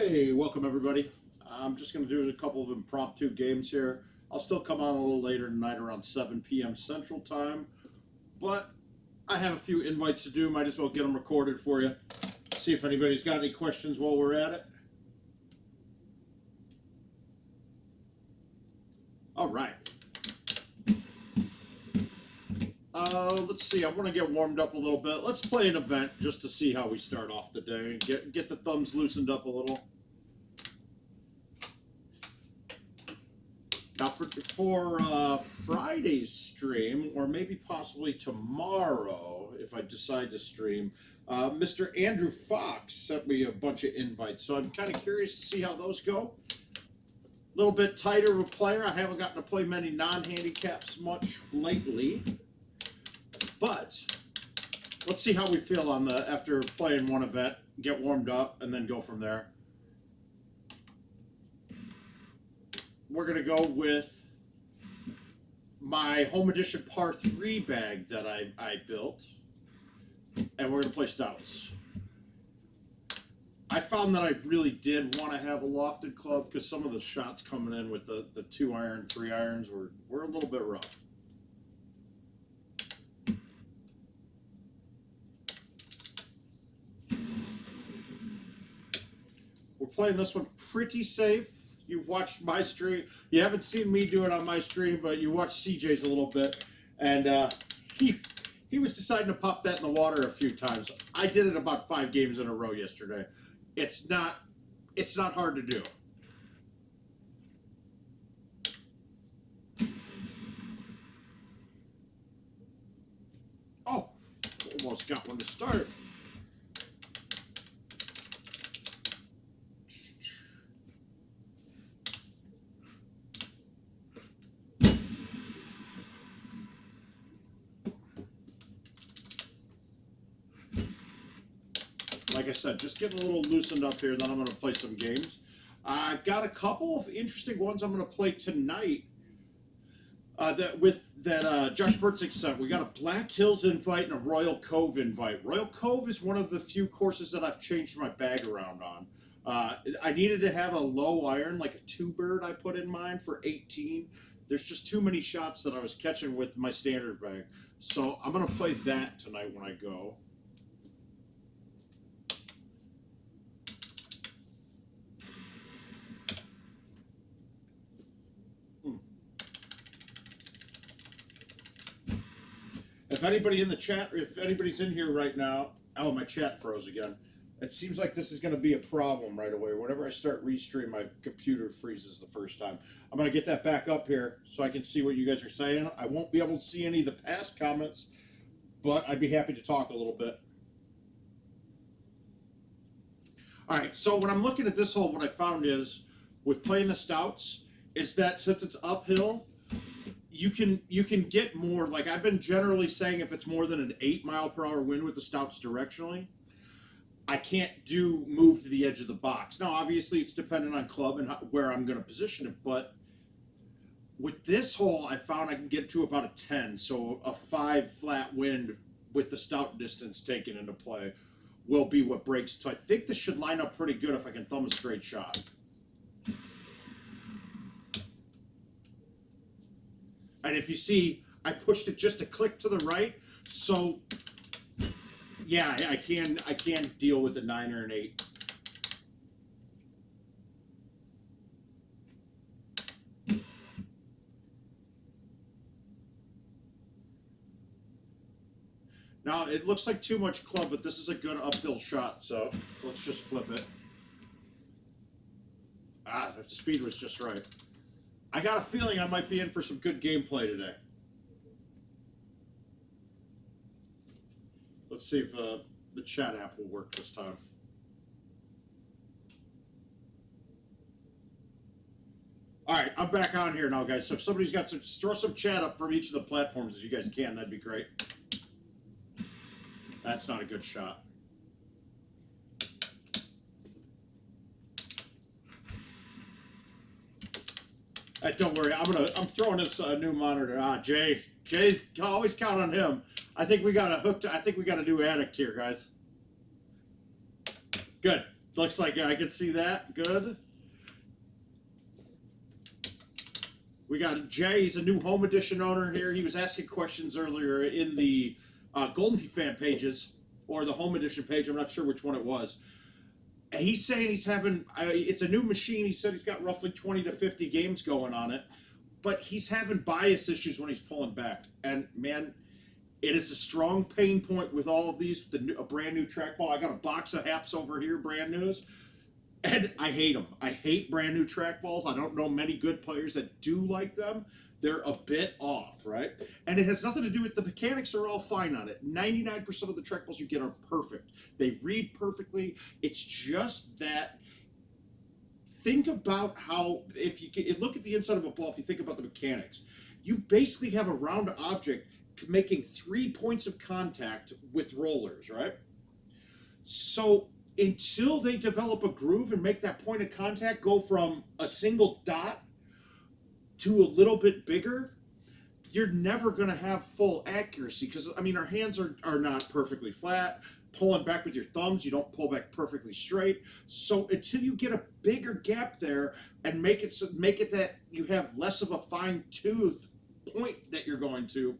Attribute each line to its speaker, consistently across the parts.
Speaker 1: Hey, welcome everybody. I'm just going to do a couple of impromptu games here. I'll still come on a little later tonight around 7 p.m. Central Time, but I have a few invites to do. Might as well get them recorded for you. See if anybody's got any questions while we're at it. All right. Let's see. I want to get warmed up a little bit. Let's play an event just to see how we start off the day and get the thumbs loosened up a little. Now for Friday's stream, or maybe possibly tomorrow, if I decide to stream, Mr. Andrew Fox sent me a bunch of invites, so I'm kind of curious to see how those go. A little bit tighter of a player. I haven't gotten to play many non-handicaps much lately, but let's see how we feel on the after playing one event, get warmed up, and then go from there. We're going to go with my Home Edition Par 3 bag that I built, and we're going to play stouts. I found that I really did want to have a lofted club because some of the shots coming in with the 2-iron, 3-irons were a little bit rough. We're playing this one pretty safe. You've watched my stream. You haven't seen me do it on my stream, but you watched CJ's a little bit. And he was deciding to pop that in the water a few times. I did it about 5 games in a row yesterday. It's not hard to do. Oh, almost got one to start. Like I said, just getting a little loosened up here, then I'm going to play some games. I've got a couple of interesting ones I'm going to play tonight that Josh Bertzig sent. We got a Black Hills invite and a Royal Cove invite. Royal Cove is one of the few courses that I've changed my bag around on. I needed to have a low iron, like a 2-bird I put in mine for 18. There's just too many shots that I was catching with my standard bag. So I'm going to play that tonight when I go. If anybody in the chat, if anybody's in here right now, oh, my chat froze again. It seems like this is going to be a problem right away. Whenever I start restream, my computer freezes the first time. I'm going to get that back up here so I can see what you guys are saying. I won't be able to see any of the past comments, but I'd be happy to talk a little bit. All right, so when I'm looking at this hole, what I found is, with playing the stouts, is that since it's uphill, you can get more, like I've been generally saying, if it's more than an 8-mile-per-hour wind with the stouts directionally, I can't move to the edge of the box. Now, obviously, it's dependent on club and where I'm going to position it, but with this hole, I found I can get to about a 10, so a 5 flat wind with the stout distance taken into play will be what breaks it. So I think this should line up pretty good if I can thumb a straight shot. And if you see, I pushed it just a click to the right, so yeah, I can deal with a 9 or an 8. Now, it looks like too much club, but this is a good uphill shot, so let's just flip it. Ah, the speed was just right. I got a feeling I might be in for some good gameplay today. Let's see if the chat app will work this time. All right, I'm back on here now, guys. So if somebody's got some, throw some chat up from each of the platforms as you guys can. That'd be great. That's not a good shot. Don't worry, I'm throwing this new monitor. Jay's always count on him. I think we got a hooked. I think we got a new addict here, guys. Good. Looks like I can see that. Good. We got Jay. He's a new Home Edition owner here. He was asking questions earlier in the Golden Tee fan pages or the Home Edition page. I'm not sure which one it was. And he's saying he's having, it's a new machine. He said he's got roughly 20 to 50 games going on it. But he's having bias issues when he's pulling back. And, man, it is a strong pain point with all of these. A brand new trackball. I got a box of Haps over here, brand news. And I hate them. I hate brand new trackballs. I don't know many good players that do like them. They're a bit off, right? And it has nothing to do with the mechanics are all fine on it. 99% of the trackballs you get are perfect. They read perfectly. It's just that think about how, if you look at the inside of a ball, if you think about the mechanics, you basically have a round object making 3 points of contact with rollers, right? So until they develop a groove and make that point of contact go from a single dot to a little bit bigger, you're never going to have full accuracy because, I mean, our hands are not perfectly flat. Pulling back with your thumbs, you don't pull back perfectly straight. So until you get a bigger gap there and make it that you have less of a fine tooth point that you're going to,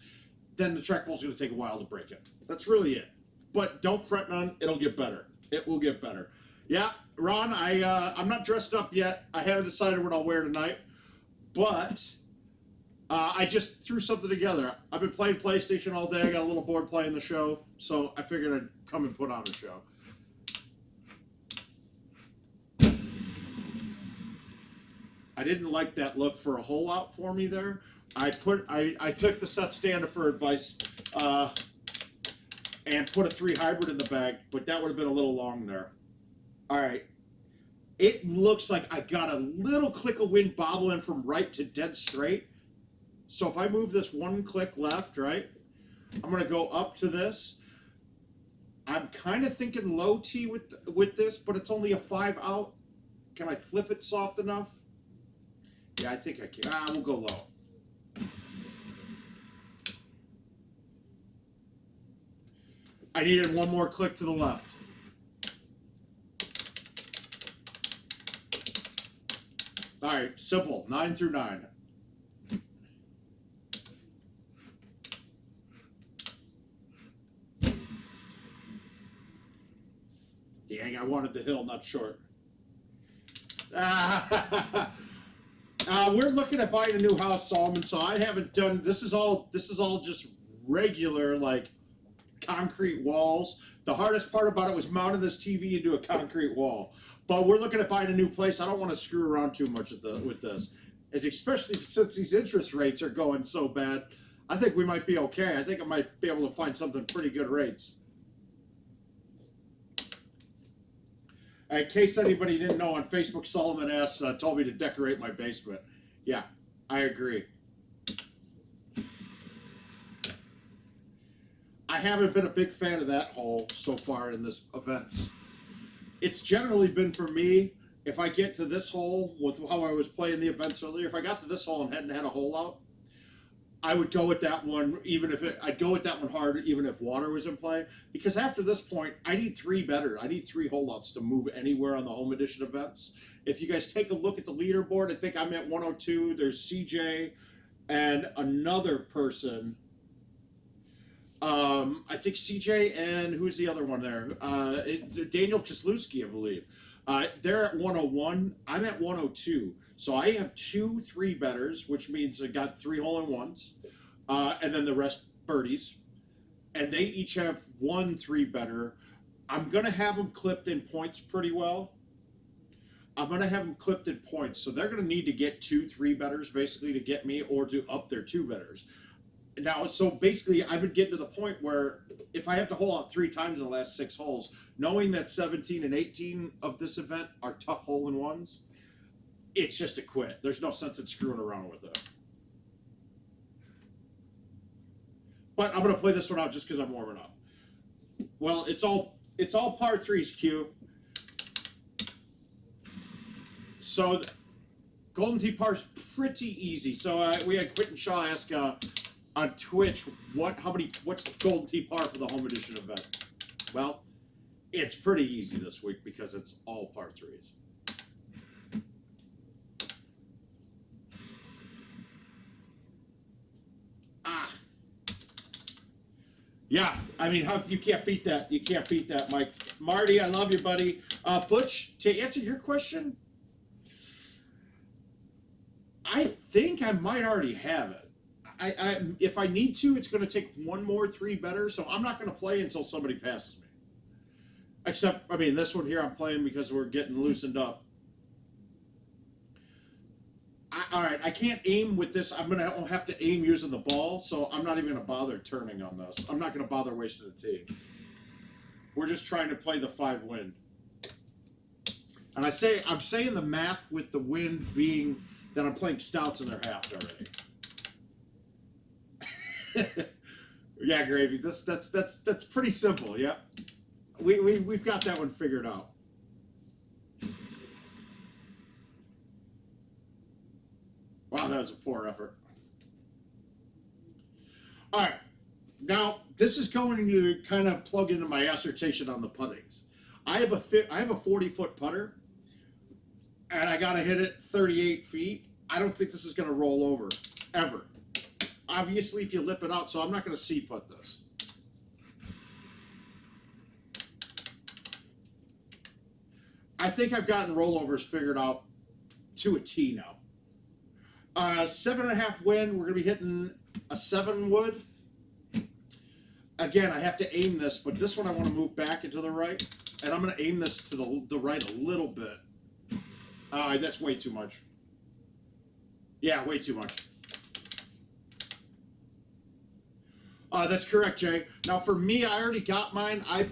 Speaker 1: then the trackball's going to take a while to break it. That's really it. But don't fret none. It'll get better. It will get better. Yeah, Ron, I'm not dressed up yet. I haven't decided what I'll wear tonight. But I just threw something together. I've been playing PlayStation all day. I got a little bored playing the show. So I figured I'd come and put on a show. I didn't like that look for a hole out for me there. I took the Seth Standifer advice and put a 3 hybrid in the bag, but that would have been a little long there. All right. It looks like I got a little click of wind bobbling from right to dead straight. So if I move this one click left, right, I'm going to go up to this. I'm kind of thinking low T with this, but it's only a 5 out. Can I flip it soft enough? Yeah, I think I can. We'll go low. I needed one more click to the left. All right, simple, 9 through 9. Dang, I wanted the hill, not short. We're looking at buying a new house, Solomon, so I haven't done, this is all just regular, like, concrete walls. The hardest part about it was mounting this TV into a concrete wall. But we're looking at buying a new place. I don't want to screw around too much with this. Especially since these interest rates are going so bad. I think we might be okay. I think I might be able to find something pretty good rates. In case anybody didn't know, on Facebook, Solomon S. Told me to decorate my basement. Yeah, I agree. I haven't been a big fan of that hole so far in this events. It's generally been for me, if I get to this hole, with how I was playing the events earlier, if I got to this hole and hadn't had a hole out, I would go with that one, I'd go with that one hard, even if water was in play. Because after this point, I need 3 better. I need 3 holdouts to move anywhere on the Home Edition events. If you guys take a look at the leaderboard, I think I'm at 102. There's CJ and another person. I think CJ and who's the other one there? Daniel Kislewski, I believe. They're at 101. I'm at 102. So I have 2 3-betters, which means I got 3 hole-in-ones, and then the rest birdies. And they each have 1 3-better. I'm going to have them clipped in points pretty well. I'm going to have them clipped in points. So they're going to need to get 2 3-betters basically to get me, or to up their 2-betters. Now, so basically, I've been getting to the point where if I have to hole out 3 times in the last 6 holes, knowing that 17 and 18 of this event are tough hole-in-ones, it's just a quit. There's no sense in screwing around with it. But I'm going to play this one out just because I'm warming up. Well, it's all par 3s, Q. So Golden Tee par's pretty easy. So we had Quentin Shaw ask on Twitch what's the Golden Tee par for the Home Edition event. Well, It's pretty easy this week because it's all par threes. Ah, yeah. I mean, how you can't beat that. You can't beat that, Mike. Marty, I love you, buddy. Butch, to answer your question, I think I might already have it. If I need to, it's going to take one more three better. So I'm not going to play until somebody passes me. Except, I mean, this one here I'm playing because we're getting loosened up. All right, I can't aim with this. I'm going to have to aim using the ball, so I'm not even going to bother turning on this. I'm not going to bother wasting the tee. We're just trying to play the 5 wind. And I'm saying the math with the wind being that I'm playing stouts in their half already. Yeah, Gravy. That's pretty simple. Yep. We've got that one figured out. Wow, that was a poor effort. All right. Now, this is going to kind of plug into my assertion on the puttings. I have a 40-foot putter, and I got to hit it 38 feet. I don't think this is going to roll over, ever. Obviously, if you lip it out, so I'm not going to C-putt this. I think I've gotten rollovers figured out to a T now. 7.5 wind, we're going to be hitting a 7 wood. Again, I have to aim this, but this one I want to move back into the right. And I'm going to aim this to the right a little bit. That's way too much. Yeah, way too much. That's correct, Jay. Now, for me, I already got mine. I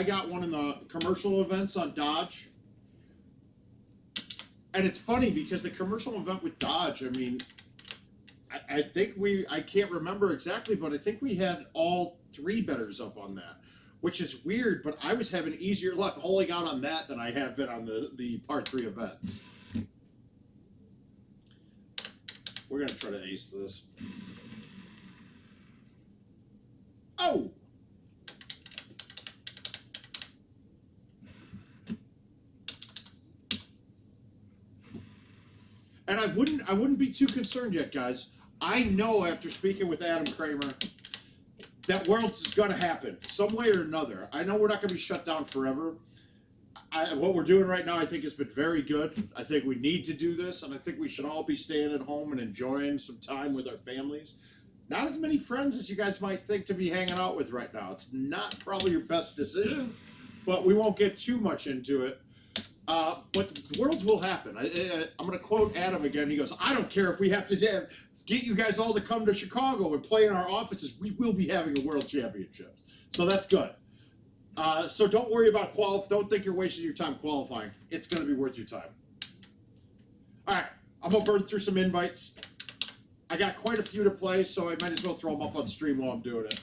Speaker 1: got one in the commercial events on Dodge. And it's funny because the commercial event with Dodge, I mean, I think I can't remember exactly, but I think we had all 3 betters up on that, which is weird, but I was having easier luck holding out on that than I have been on the par 3 events. We're going to try to ace this. Oh! And I wouldn't be too concerned yet, guys. I know after speaking with Adam Kramer that Worlds is going to happen some way or another. I know we're not going to be shut down forever. What we're doing right now, I think, has been very good. I think we need to do this, and I think we should all be staying at home and enjoying some time with our families. Not as many friends as you guys might think to be hanging out with right now. It's not probably your best decision, but we won't get too much into it. But Worlds will happen. I'm going to quote Adam again. He goes, I don't care if we have to get you guys all to come to Chicago and play in our offices. We will be having a World Championships. So that's good. So don't worry about don't think you're wasting your time qualifying. It's going to be worth your time. All right. I'm going to burn through some invites. I got quite a few to play, so I might as well throw them up on stream while I'm doing it.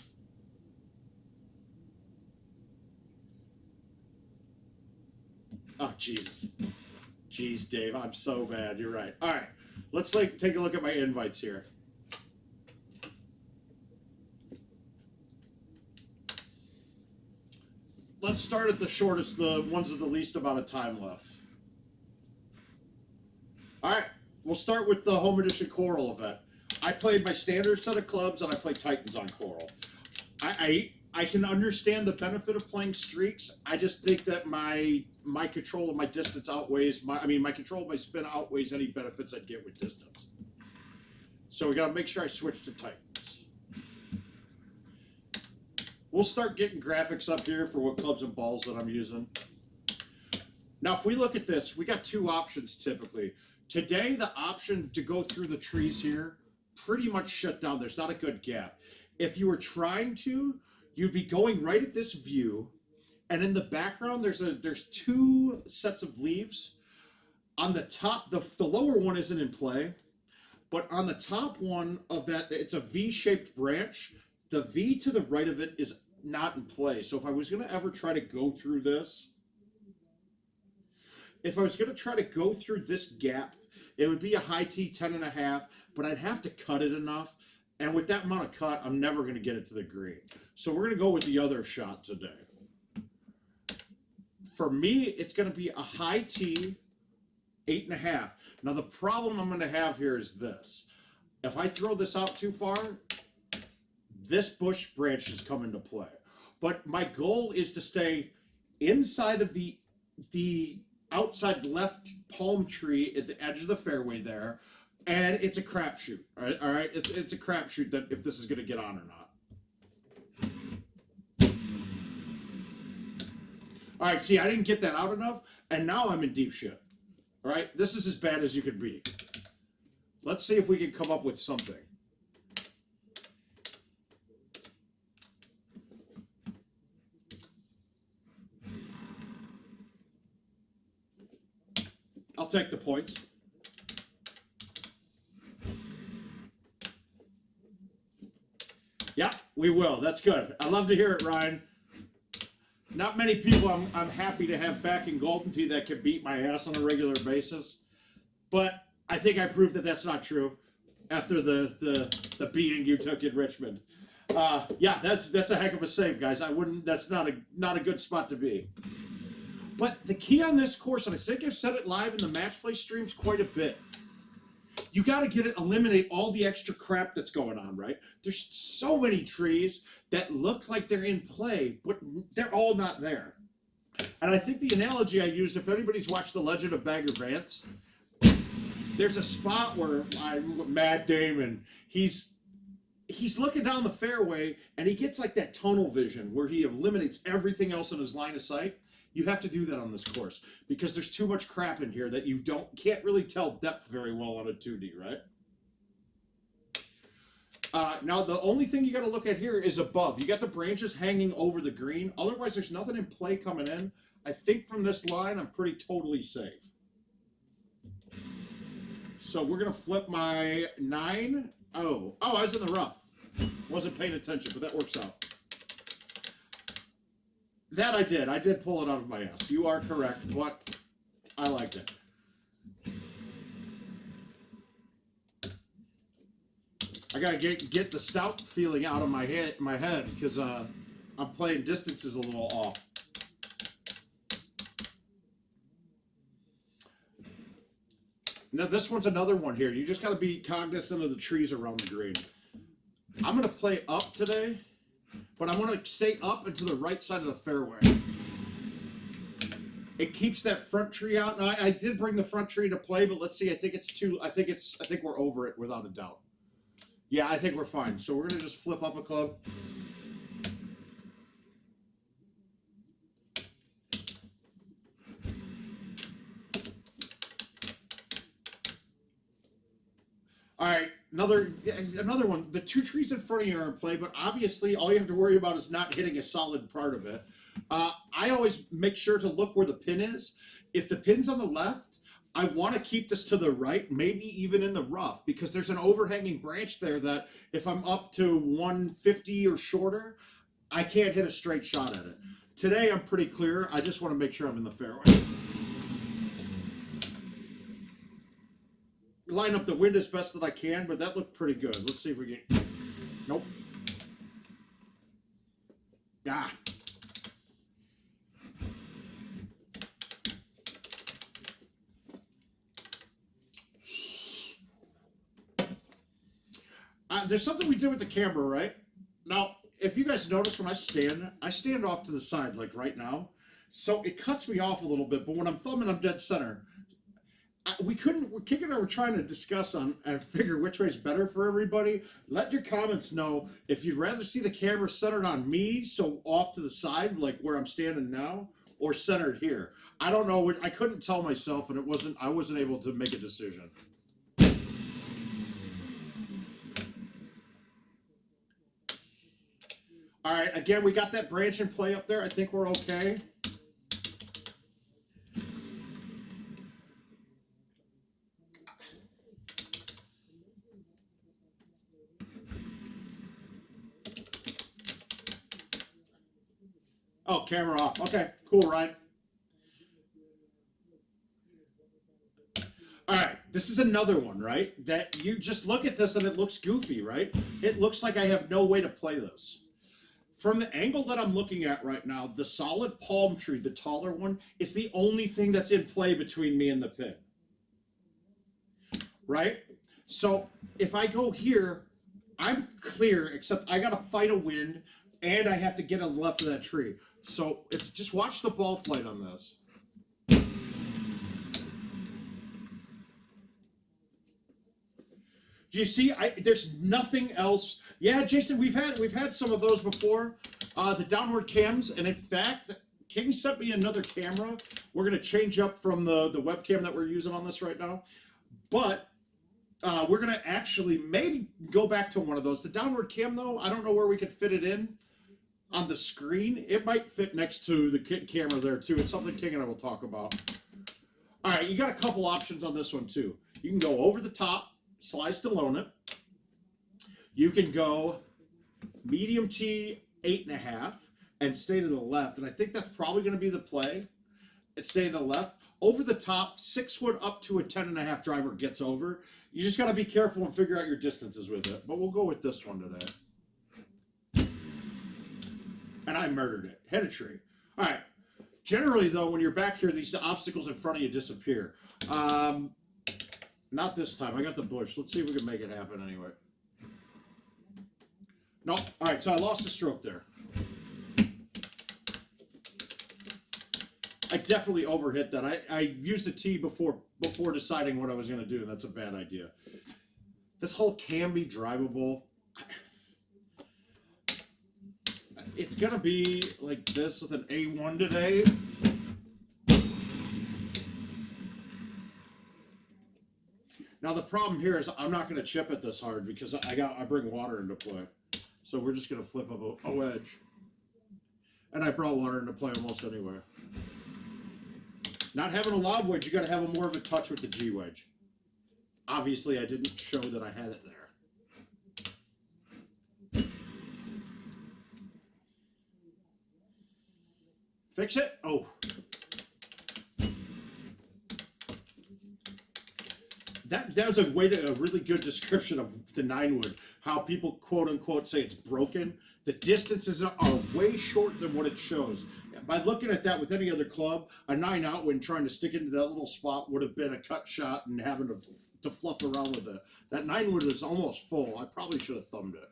Speaker 1: Oh, Jesus. Jeez, Dave, I'm so bad. You're right. All right. Let's take a look at my invites here. Let's start at the shortest, the ones with the least amount of time left. All right. We'll start with the Home Edition Coral event. I played my standard set of clubs, and I played Titans on Coral. I can understand the benefit of playing streaks. I just think that my control of my distance outweighs my control of my spin outweighs any benefits I'd get with distance. So we got to make sure I switch to Titans. We'll start getting graphics up here for what clubs and balls that I'm using. Now, if we look at this, we got 2 options typically. Today, the option to go through the trees here pretty much shut down. There's not a good gap. If you were trying to, you'd be going right at this view, and in the background there's 2 sets of leaves. On the top, the lower one isn't in play, but on the top one of that, it's a V-shaped branch. The V to the right of it is not in play. So if I was going to ever try to go through this, gap, it would be a high T 10.5, but I'd have to cut it enough. And with that amount of cut, I'm never going to get it to the green. So we're going to go with the other shot today. For me, it's going to be a high T, 8.5. Now, the problem I'm going to have here is this. If I throw this out too far, this bush branch has come into play. But my goal is to stay inside of the outside left palm tree at the edge of the fairway there, and it's a crapshoot. All right, it's a crapshoot that if this is going to get on or not. All right, see, I didn't get that out enough, and now I'm in deep shit. All right, this is as bad as you could be. Let's see if we can come up with something. I'll take the points. Yeah, we will. That's good. I love to hear it, Ryan. Not many people I'm happy to have back in Golden Tee that can beat my ass on a regular basis. But I think I proved that that's not true after the beating you took in Richmond. Yeah, that's a heck of a save, guys. I wouldn't. That's not a good spot to be. But the key on this course, and I think I've said it live in the match play streams quite a bit. You got to eliminate all the extra crap that's going on, right? There's so many trees that look like they're in play, but they're all not there. And I think the analogy I used, if anybody's watched The Legend of Bagger Vance, there's a spot where Matt Damon, he's looking down the fairway and he gets like that tunnel vision where he eliminates everything else in his line of sight. You have to do that on this course because there's too much crap in here that you can't really tell depth very well on a 2D, right? Now, the only thing you got to look at here is above. You got the branches hanging over the green. Otherwise, there's nothing in play coming in. I think from this line, I'm pretty totally safe. So we're going to flip my 9. Oh, I was in the rough. Wasn't paying attention, but that works out. That I did. I did pull it out of my ass. You are correct, but I liked it. I gotta get the stout feeling out of my head because I'm playing distances a little off. Now this one's another one here. You just gotta be cognizant of the trees around the green. I'm gonna play up today, but I want to stay up and to the right side of the fairway. It keeps that front tree out. Now, I did bring the front tree to play, but let's see. I think we're over it without a doubt. Yeah, I think we're fine. So we're gonna just flip up a club. All right, another one. The two trees in front of you are in play, but obviously all you have to worry about is not hitting a solid part of it. I always make sure to look where the pin is. If the pin's on the left, I want to keep this to the right, maybe even in the rough, because there's an overhanging branch there that if I'm up to 150 or shorter, I can't hit a straight shot at it. Today I'm pretty clear. I just want to make sure I'm in the fairway. Line up the wind as best that I can, but that looked pretty good. Let's see if we can. Nope. Ah. There's something we did with the camera, right? Now, if you guys notice when I stand off to the side, like right now. So it cuts me off a little bit, but when I'm thumbing, I'm dead center. Kicking and I were trying to discuss and figure which way's better for everybody. Let your comments know if you'd rather see the camera centered on me, so off to the side, like where I'm standing now, or centered here. I don't know. I couldn't tell myself, and I wasn't able to make a decision. All right, again, we got that branch in play up there. I think we're okay. Oh, camera off. Okay, cool, Ryan. All right, this is another one, right? That you just look at this and it looks goofy, right? It looks like I have no way to play this. From the angle that I'm looking at right now, the solid palm tree, the taller one, is the only thing that's in play between me and the pin. Right? So if I go here, I'm clear, except I gotta fight a wind and I have to get on the left of that tree. So it's just watch the ball flight on this. Do you see? There's nothing else. Yeah, Jason, we've had some of those before. The downward cams, and in fact, King sent me another camera. We're gonna change up from the webcam that we're using on this right now, but we're gonna actually maybe go back to one of those. The downward cam, though, I don't know where we could fit it in on the screen. It might fit next to the camera there too. It's something King and I will talk about. All right, you got a couple options on this one too. You can go over the top, slice to loan it. You can go medium T 8.5 and stay to the left, and I think that's probably going to be the play. It's stay to the left. Over the top, 6 wood up to a 10.5 driver gets over. You just got to be careful and figure out your distances with it. But we'll go with this one today. And I murdered it. Hit a tree. All right. Generally, though, when you're back here, these obstacles in front of you disappear. Not this time. I got the bush. Let's see if we can make it happen anyway. No. All right, so I lost a stroke there. I definitely overhit that. I used a tee before deciding what I was going to do, and that's a bad idea. This hole can be drivable. It's going to be like this with an A1 today. Now the problem here is I'm not going to chip it this hard because I bring water into play. So we're just going to flip up a wedge. And I brought water into play almost anyway. Not having a lob wedge, you got to have more of a touch with the G wedge. Obviously, I didn't show that I had it there. Fix it. Oh. That was a really good description of the 9-wood. How people quote unquote say it's broken. The distances are way shorter than what it shows. By looking at that with any other club, a 9-out when trying to stick into that little spot would have been a cut shot and having to fluff around with it. That 9-wood is almost full. I probably should have thumbed it.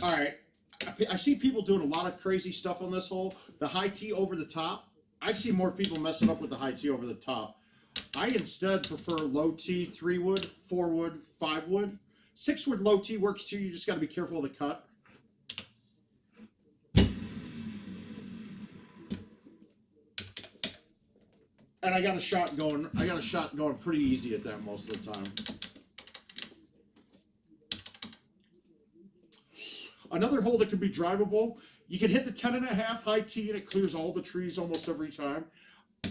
Speaker 1: All right, I see people doing a lot of crazy stuff on this hole. The high tee over the top. I see more people messing up with the high tee over the top. I instead prefer low tee, 3-wood, 4-wood, 5-wood. 6-wood low tee works too. You just got to be careful of the cut. And I got a shot going. Pretty easy at that most of the time. Another hole that could be drivable, you can hit the 10.5 high tee and it clears all the trees almost every time.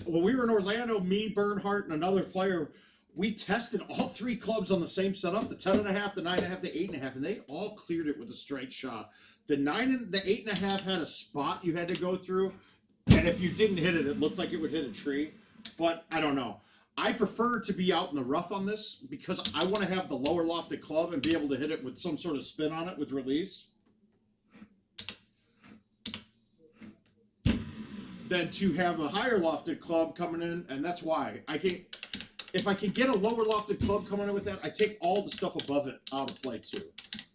Speaker 1: When we were in Orlando, me, Bernhardt, and another player, we tested all 3 clubs on the same setup, the 10.5, the 9.5, the 8.5, and they all cleared it with a straight shot. The 9 and the 8.5 had a spot you had to go through, and if you didn't hit it, it looked like it would hit a tree. But I don't know. I prefer to be out in the rough on this because I want to have the lower lofted club and be able to hit it with some sort of spin on it with release. Than to have a higher lofted club coming in, and that's why if I can get a lower lofted club coming in with that, I take all the stuff above it out of play too.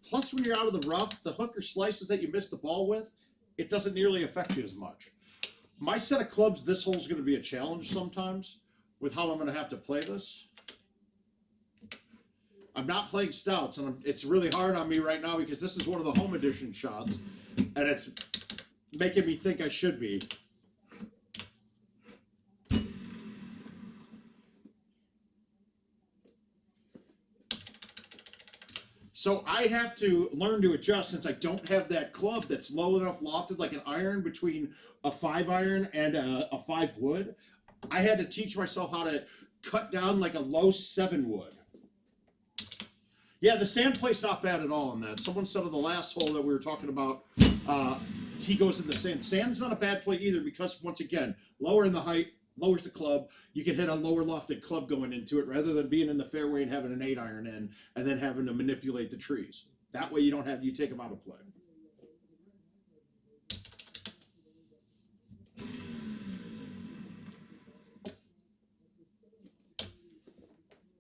Speaker 1: Plus, when you're out of the rough, the hooker slices that you miss the ball with, it doesn't nearly affect you as much. My set of clubs, this hole's going to be a challenge sometimes with how I'm going to have to play this. I'm not playing stouts, and it's really hard on me right now because this is one of the home edition shots, and it's making me think I should be. So I have to learn to adjust since I don't have that club that's low enough lofted like an iron between a 5-iron and a 5-wood. I had to teach myself how to cut down like a low 7-wood. Yeah, the sand play's not bad at all on that. Someone said on the last hole that we were talking about, he goes in the sand. Sand's not a bad play either because, once again, lower in the height, lowers the club. You can hit a lower lofted club going into it rather than being in the fairway and having an 8-iron in and then having to manipulate the trees. That way you take them out of play.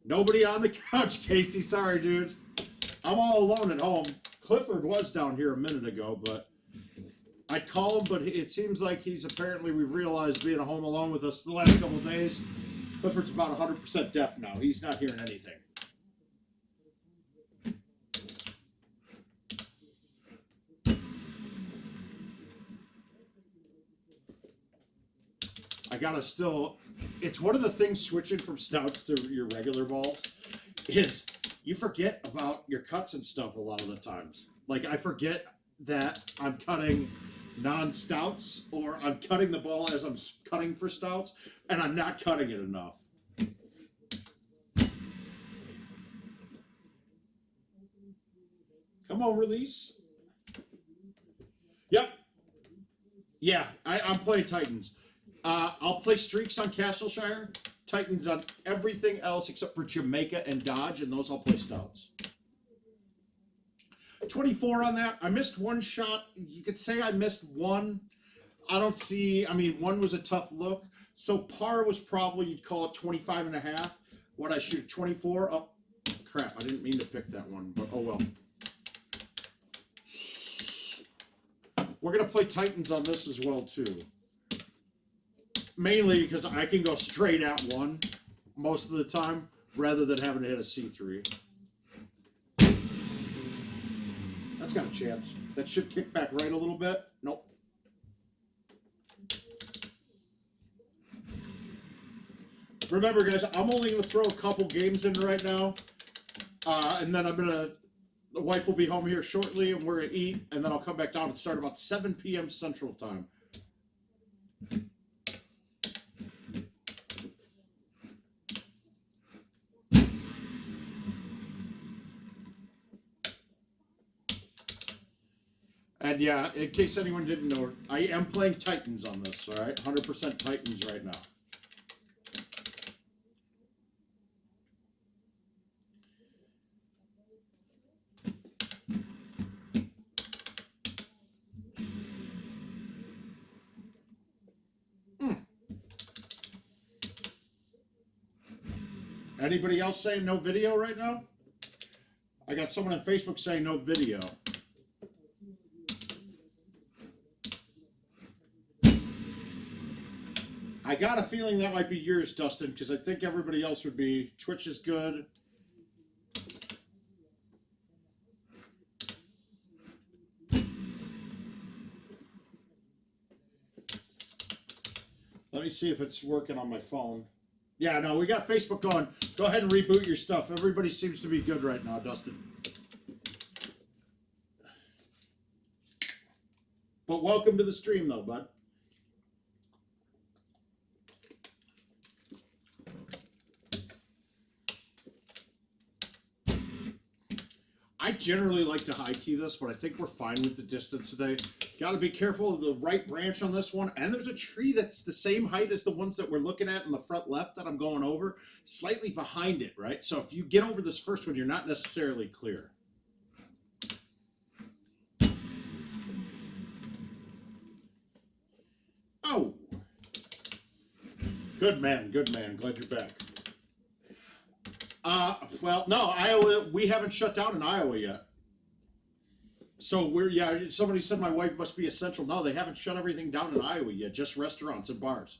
Speaker 1: Nobody on the couch, Casey. Sorry, dude. I'm all alone at home. Clifford was down here a minute ago, but I'd call him, but it seems like we've realized being at home alone with us the last couple of days, Clifford's about 100% deaf now. He's not hearing anything. It's one of the things switching from stouts to your regular balls is you forget about your cuts and stuff a lot of the times. Like, I forget that I'm cutting non-stouts, or I'm cutting the ball as I'm cutting for stouts, and I'm not cutting it enough. Come on, release. Yep. Yeah, I'm playing Titans. I'll play Streaks on Castleshire, Titans on everything else except for Jamaica and Dodge, and those I'll play stouts. 24 on that. I missed one shot. You could say I missed one. One was a tough look. So par was probably, you'd call it 25 and a half. What I shoot, 24? Oh, crap. I didn't mean to pick that one, but oh well. We're going to play Titans on this as well, too. Mainly because I can go straight at one most of the time rather than having to hit a C3. That's got a chance. That should kick back right a little bit. Nope. Remember, guys, I'm only going to throw a couple games in right now. And then the wife will be home here shortly, and we're going to eat. And then I'll come back down and start about 7 p.m. Central Time. And yeah, in case anyone didn't know, I am playing Titans on this, all right? 100% Titans right now. Anybody else saying no video right now? I got someone on Facebook saying no video. I got a feeling that might be yours, Dustin, because I think everybody else would be. Twitch is good. Let me see if it's working on my phone. Yeah, no, we got Facebook on. Go ahead and reboot your stuff. Everybody seems to be good right now, Dustin. But welcome to the stream, though, bud. I generally like to high tee this, but I think we're fine with the distance today. Got to be careful of the right branch on this one. And there's a tree that's the same height as the ones that we're looking at in the front left that I'm going over, slightly behind it, right? So if you get over this first one, you're not necessarily clear. Oh. Good man, good man. Glad you're back. Well, no, Iowa, we haven't shut down in Iowa yet. So somebody said my wife must be essential. No, they haven't shut everything down in Iowa yet, just restaurants and bars.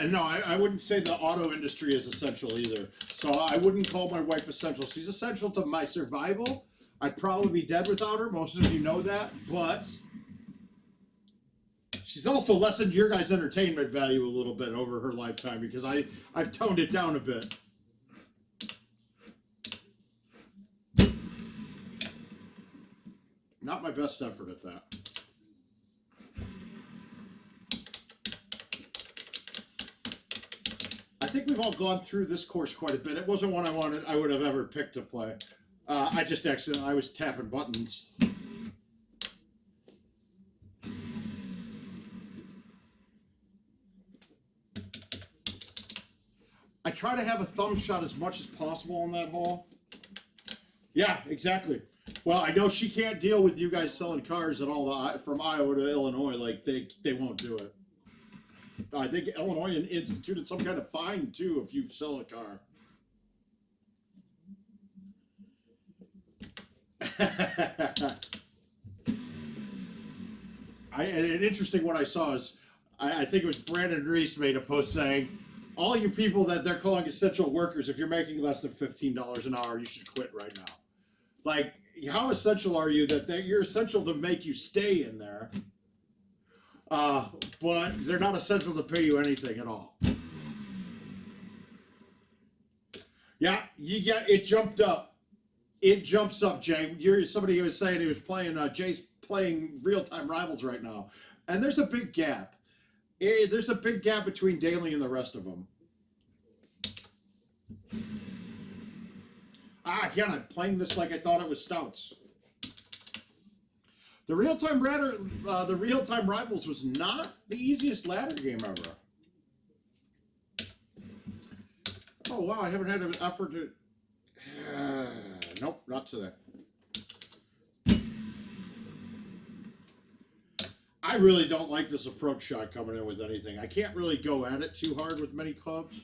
Speaker 1: No, I wouldn't say the auto industry is essential either. So I wouldn't call my wife essential. She's essential to my survival. I'd probably be dead without her. Most of you know that. But she's also lessened your guys' entertainment value a little bit over her lifetime because I've toned it down a bit. Not my best effort at that. think we've all gone through this course quite a bit. It wasn't one I would have ever picked to play. I just accidentally, I was tapping buttons. I try to have a thumb shot as much as possible on that hole. Yeah, exactly. Well, I know she can't deal with you guys selling cars at all from Iowa to Illinois. Like, they won't do it. I think Illinois instituted some kind of fine, too, if you sell a car. An interesting one I saw is, I think it was Brandon Reese made a post saying, all you people that they're calling essential workers, if you're making less than $15 an hour, you should quit right now. Like, how essential are you that you're essential to make you stay in there, but they're not essential to pay you anything at all. Yeah, it jumped up. It jumps up, Jay. Somebody was saying he was playing. Jay's playing Real-Time Rivals right now, and there's a big gap. There's a big gap between Daly and the rest of them. Again, I'm playing this like I thought it was Stouts. The Real-Time Rivals was not the easiest ladder game ever. Oh wow, I haven't had an effort to. Nope, not today. I really don't like this approach shot coming in with anything. I can't really go at it too hard with many clubs.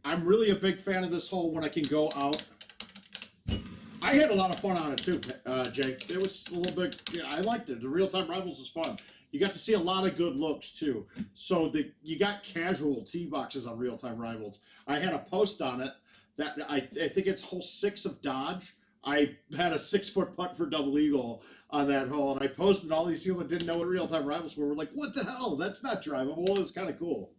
Speaker 1: I'm really a big fan of this hole when I can go out. I had a lot of fun on it too, Jake. It was a little bit, yeah, I liked it. The Real-Time Rivals was fun. You got to see a lot of good looks too. So you got casual tee boxes on Real-Time Rivals. I had a post on it that I think it's hole 6 of Dodge. I had a 6-foot putt for double eagle on that hole, and I posted all these people that didn't know what Real-Time Rivals were like, what the hell? That's not drivable. It was kind of cool.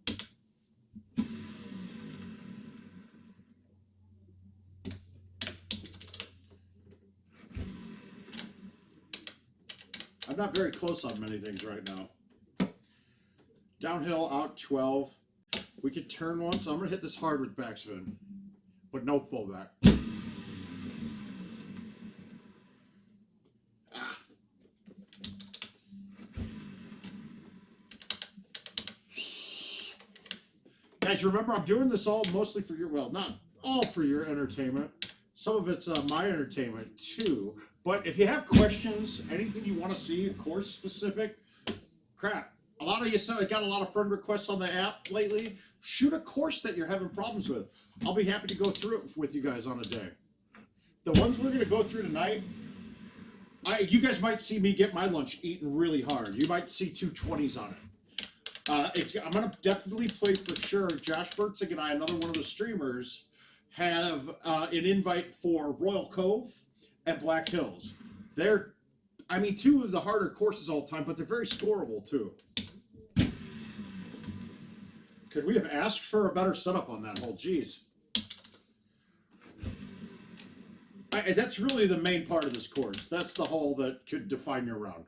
Speaker 1: I'm not very close on many things right now. Downhill, out 12. We could turn one, so I'm going to hit this hard with backspin, but no pullback. Guys, remember, I'm doing this all mostly for your, well, not all for your entertainment. Some of it's my entertainment, too. But if you have questions, anything you want to see, course specific, crap. A lot of you said I got a lot of friend requests on the app lately. Shoot a course that you're having problems with. I'll be happy to go through it with you guys on a day. The ones we're going to go through tonight, you guys might see me get my lunch eating really hard. You might see 220s on it. I'm going to definitely play for sure. Josh Bertzig and I, another one of the streamers, have an invite for Royal Cove and Black Hills. They're, I mean, 2 of the harder courses all the time, but they're very scoreable too. Could we have asked for a better setup on that hole? Jeez. That's really the main part of this course. That's the hole that could define your round.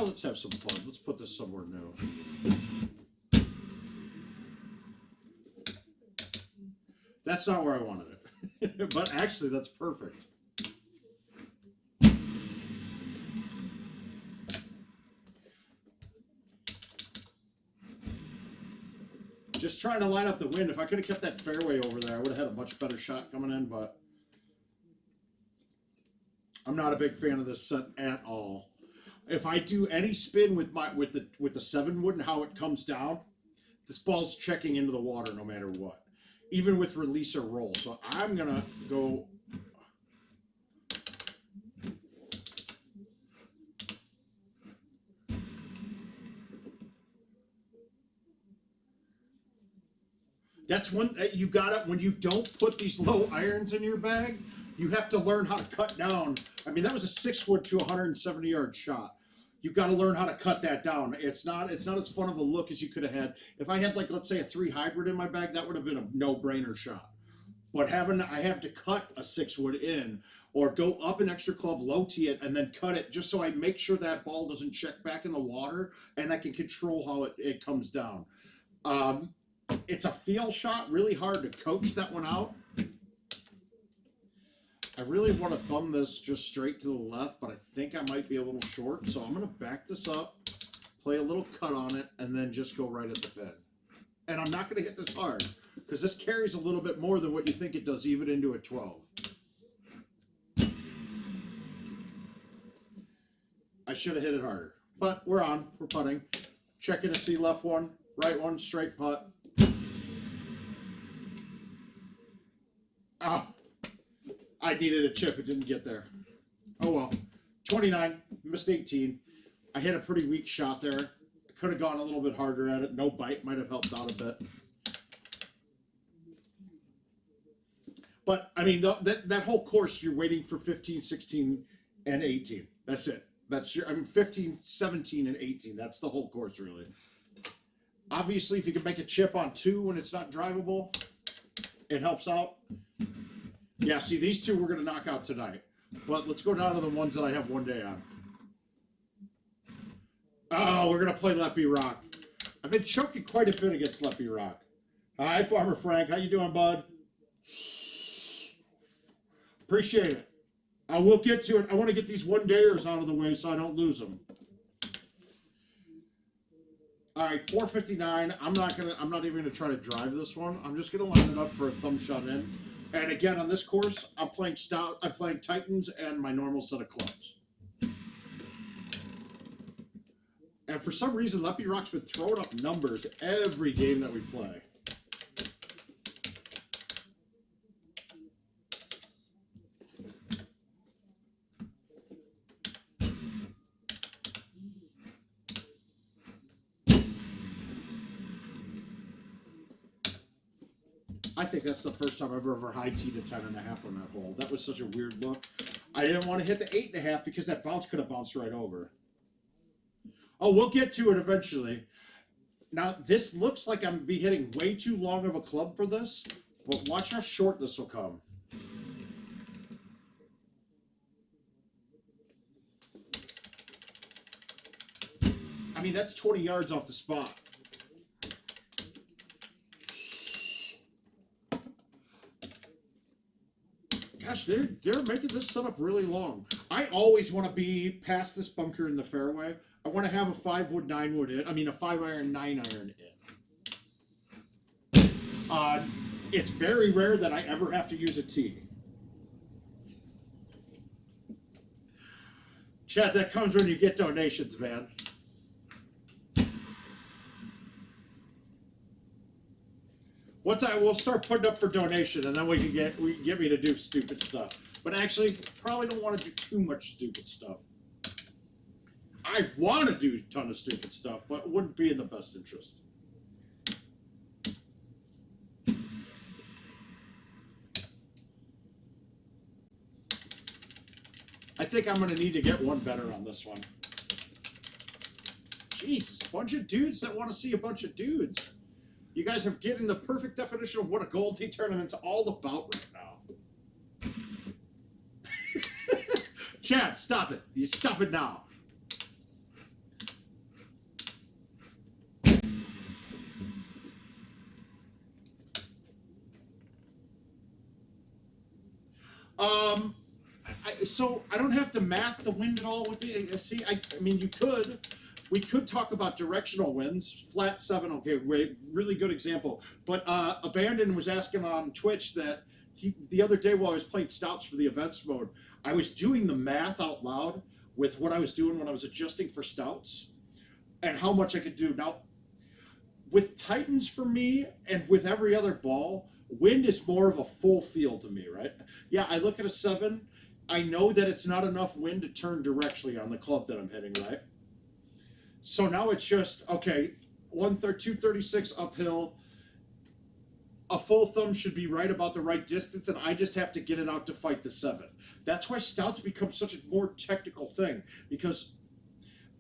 Speaker 1: Let's have some fun. Let's put this somewhere new. That's not where I wanted it. But actually, that's perfect. Just trying to line up the wind. If I could have kept that fairway over there, I would have had a much better shot coming in, but I'm not a big fan of this set at all. If I do any spin with the 7-wood and how it comes down, this ball's checking into the water no matter what, even with release or roll. So I'm gonna go. That's one that you gotta, when you don't put these low irons in your bag, you have to learn how to cut down. I mean, that was a 6-wood to 170-yard shot. You've got to learn how to cut that down. It's not as fun of a look as you could have had. If I had, like, let's say a 3 hybrid in my bag, that would have been a no-brainer shot. But I have to cut a 6-wood in, or go up an extra club, low tee it, and then cut it, just so I make sure that ball doesn't check back in the water, and I can control how it comes down. It's a feel shot, really hard to coach that one out. I really want to thumb this just straight to the left, but I think I might be a little short, so I'm going to back this up, play a little cut on it, and then just go right at the pin. And I'm not going to hit this hard, because this carries a little bit more than what you think it does, even into a 12. I should have hit it harder, but we're on. We're putting. Checking to see left one, right one, straight putt. Ah, I needed a chip. It didn't get there. Oh well. 29, missed 18. I hit a pretty weak shot there. I could have gone a little bit harder at it. No bite might have helped out a bit. But, I mean, that whole course, you're waiting for 15, 16, and 18. That's it. That's your, I mean, 15, 17, and 18. That's the whole course, really. Obviously, if you can make a chip on 2 when it's not drivable, it helps out. Yeah, see, these 2 we're going to knock out tonight. But let's go down to the ones that I have one day on. Oh, we're going to play Let B Rock. I've been choking quite a bit against Let B Rock. Hi, Farmer Frank. How you doing, bud? Appreciate it. I will get to it. I want to get these one-dayers out of the way so I don't lose them. All right, 459. I'm not even gonna try to drive this one. I'm just gonna line it up for a thumb shot in. And again, on this course, I'm playing stout. I'm playing Titans and my normal set of clubs. And for some reason, Let B Rock's been throwing up numbers every game that we play. I think that's the first time I've ever high teed a 10.5 on that hole. That was such a weird look. I didn't want to hit the 8.5 because that bounce could have bounced right over. Oh, we'll get to it eventually. Now, this looks like I'm be hitting way too long of a club for this, but watch how short this will come. I mean, that's 20 yards off the spot. Gosh, they're making this setup really long. I always want to be past this bunker in the fairway. I want to have a 5-wood, 9-wood in. I mean, a 5-iron, 9-iron in. It's very rare that I ever have to use a tee. Chad, that comes when you get donations, man. We'll start putting up for donation, and then we can get me to do stupid stuff. But actually, probably don't want to do too much stupid stuff. I want to do a ton of stupid stuff, but it wouldn't be in the best interest. I think I'm going to need to get one better on this one. Jesus, a bunch of dudes that want to see a bunch of dudes. You guys are getting the perfect definition of what a Gold Tee tournament's all about right now. Chad, stop it. You stop it now. So I don't have to math the wind at all with the. See, I mean, you could. We could talk about directional winds, flat 7. Okay, wait, really good example. But Abandon was asking on Twitch that the other day while I was playing stouts for the events mode, I was doing the math out loud with what I was doing when I was adjusting for stouts and how much I could do. Now, with Titans for me and with every other ball, wind is more of a full feel to me, right? Yeah, I look at a 7. I know that it's not enough wind to turn directly on the club that I'm hitting, right? So now it's just, okay, 236 uphill. A full thumb should be right about the right distance, and I just have to get it out to fight the 7. That's why stouts become such a more technical thing, because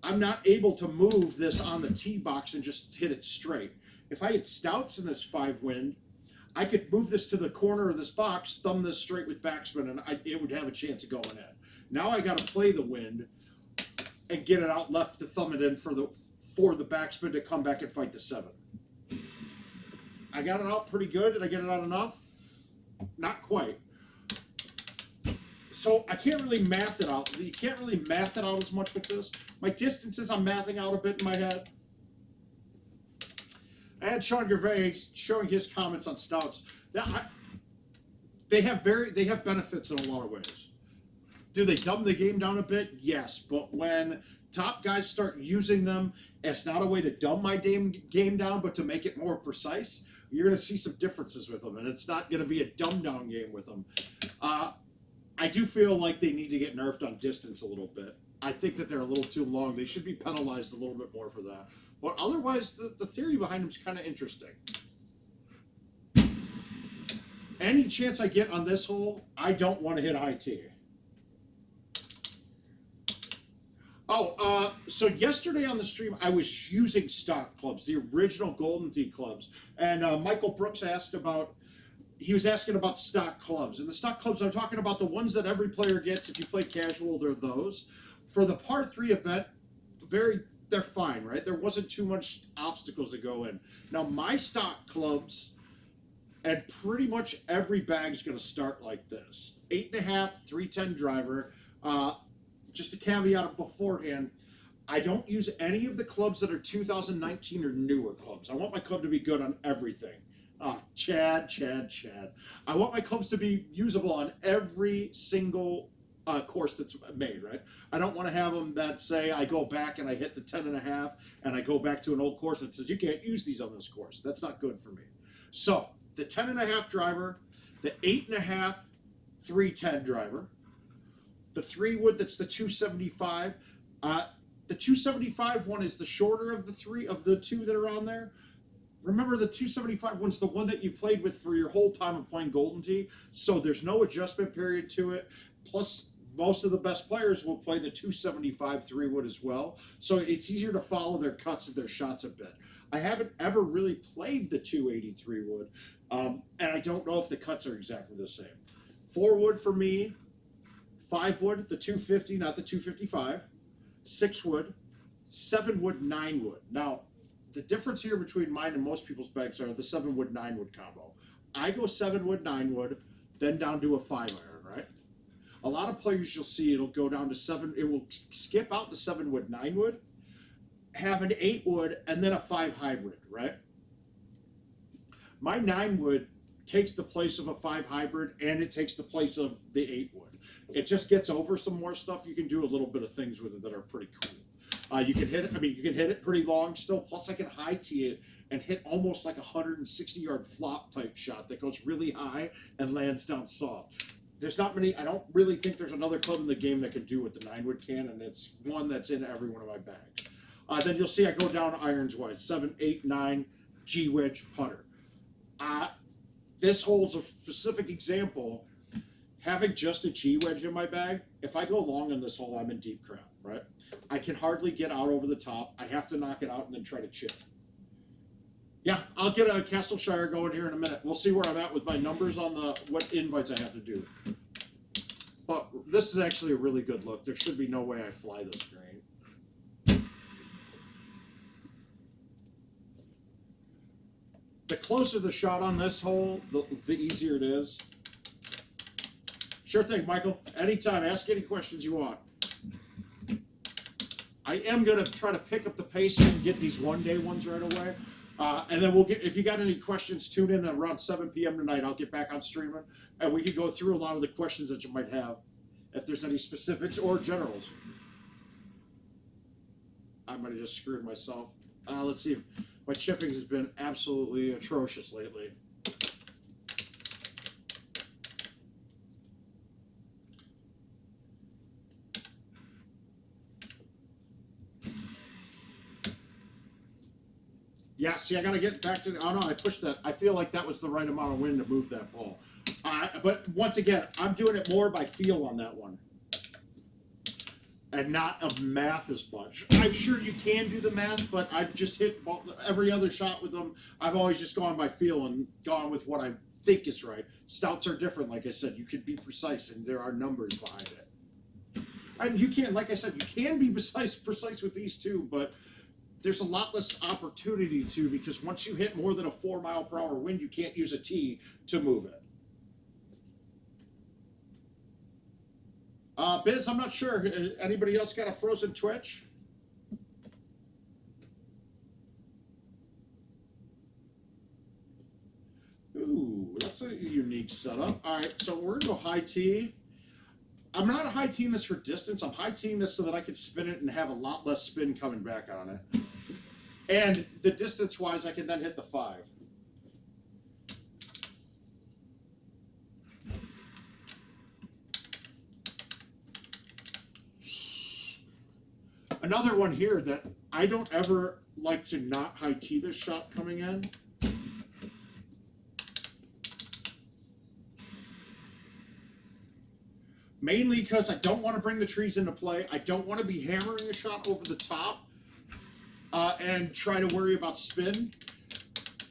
Speaker 1: I'm not able to move this on the tee box and just hit it straight. If I hit stouts in this 5 wind, I could move this to the corner of this box, thumb this straight with backspin, and it would have a chance of going in. Now I got to play the wind and get it out left to thumb it in for the backspin to come back and fight the 7. I got it out pretty good. Did I get it out enough? Not quite. So I can't really math it out. You can't really math it out as much with this. My distances I'm mathing out a bit in my head. I had Sean Gervais showing his comments on stouts. They have benefits in a lot of ways. Do they dumb the game down a bit? Yes, but when top guys start using them as not a way to dumb my game down, but to make it more precise, you're going to see some differences with them, and it's not going to be a dumb down game with them. I do feel like they need to get nerfed on distance a little bit. I think that they're a little too long. They should be penalized a little bit more for that. But otherwise, the theory behind them is kind of interesting. Any chance I get on this hole, I don't want to hit high tee. Oh, so yesterday on the stream, I was using stock clubs, the original Golden Tee clubs. And Michael Brooks he was asking about stock clubs. And the stock clubs, I'm talking about the ones that every player gets. If you play casual, they're those. For the par 3 event, they're fine, right? There wasn't too much obstacles to go in. Now, my stock clubs, and pretty much every bag's going to start like this. 8.5, 310 driver. Just a caveat beforehand, I don't use any of the clubs that are 2019 or newer clubs. I want my club to be good on everything. Chad. I want my clubs to be usable on every single course that's made, right? I don't want to have them that say I go back and I hit the 10.5 and I go back to an old course that says you can't use these on this course. That's not good for me. So the 10.5 driver, the 8.5 310 driver, the 3-wood that's the 275. The 275 one is the shorter of the two that are on there. Remember, the 275 one's the one that you played with for your whole time of playing Golden Tee, so there's no adjustment period to it. Plus, most of the best players will play the 275 3-wood as well, so it's easier to follow their cuts and their shots a bit. I haven't ever really played the 283 wood, and I don't know if the cuts are exactly the same. 4-wood for me, 5-wood, the 250, not the 255, 6-wood, 7-wood, 9-wood. Now, the difference here between mine and most people's bags are the 7-wood, 9-wood combo. I go 7-wood, 9-wood, then down to a 5-iron, right? A lot of players you'll see it'll go down to 7, it will skip out the 7-wood, 9-wood, have an 8-wood, and then a 5 hybrid, right? My 9-wood takes the place of a 5 hybrid, and it takes the place of the 8-wood. It just gets over some more stuff. You can do a little bit of things with it that are pretty cool. You can hit it. I mean, you can hit it pretty long still. Plus, I can high tee it and hit almost like a 160-yard flop type shot that goes really high and lands down soft. There's not many. I don't really think there's another club in the game that can do what the 9-wood can, and it's one that's in every one of my bags. Then you'll see I go down irons wise: 7, 8, 9, G wedge, putter. This hole's a specific example. Having just a G wedge in my bag, if I go long in this hole, I'm in deep crap, right? I can hardly get out over the top. I have to knock it out and then try to chip. Yeah, I'll get a Castleshire going here in a minute. We'll see where I'm at with my numbers on what invites I have to do. But this is actually a really good look. There should be no way I fly this green. The closer the shot on this hole, the easier it is. Sure thing, Michael. Anytime. Ask any questions you want. I am going to try to pick up the pace and get these one-day ones right away. And then we'll get, if you got any questions, tune in around 7 p.m. tonight. I'll get back on streaming, and we can go through a lot of the questions that you might have, if there's any specifics or generals. I might have just screwed myself. Let's see. My chipping has been absolutely atrocious lately. Yeah, see, I got to get back to... Oh, no, I pushed that. I feel like that was the right amount of wind to move that ball. But once again, I'm doing it more by feel on that one. and not of math as much. I'm sure you can do the math, but I've just hit every other shot with them. I've always just gone by feel and gone with what I think is right. Stouts are different, like I said. You could be precise, and there are numbers behind it. And you can, like I said, you can be precise with these too, but there's a lot less opportunity to, because once you hit more than a 4-mile-per-hour wind, you can't use a T to move it. Biz, I'm not sure. Anybody else got a frozen twitch? Ooh, that's a unique setup. All right, so we're going to go high T. I'm not high T'ing this for distance. I'm high T'ing this so that I can spin it and have a lot less spin coming back on it. And the distance-wise, I can then hit the 5. Another one here that I don't ever like to not high T this shot coming in. Mainly because I don't want to bring the trees into play. I don't want to be hammering a shot over the top and try to worry about spin.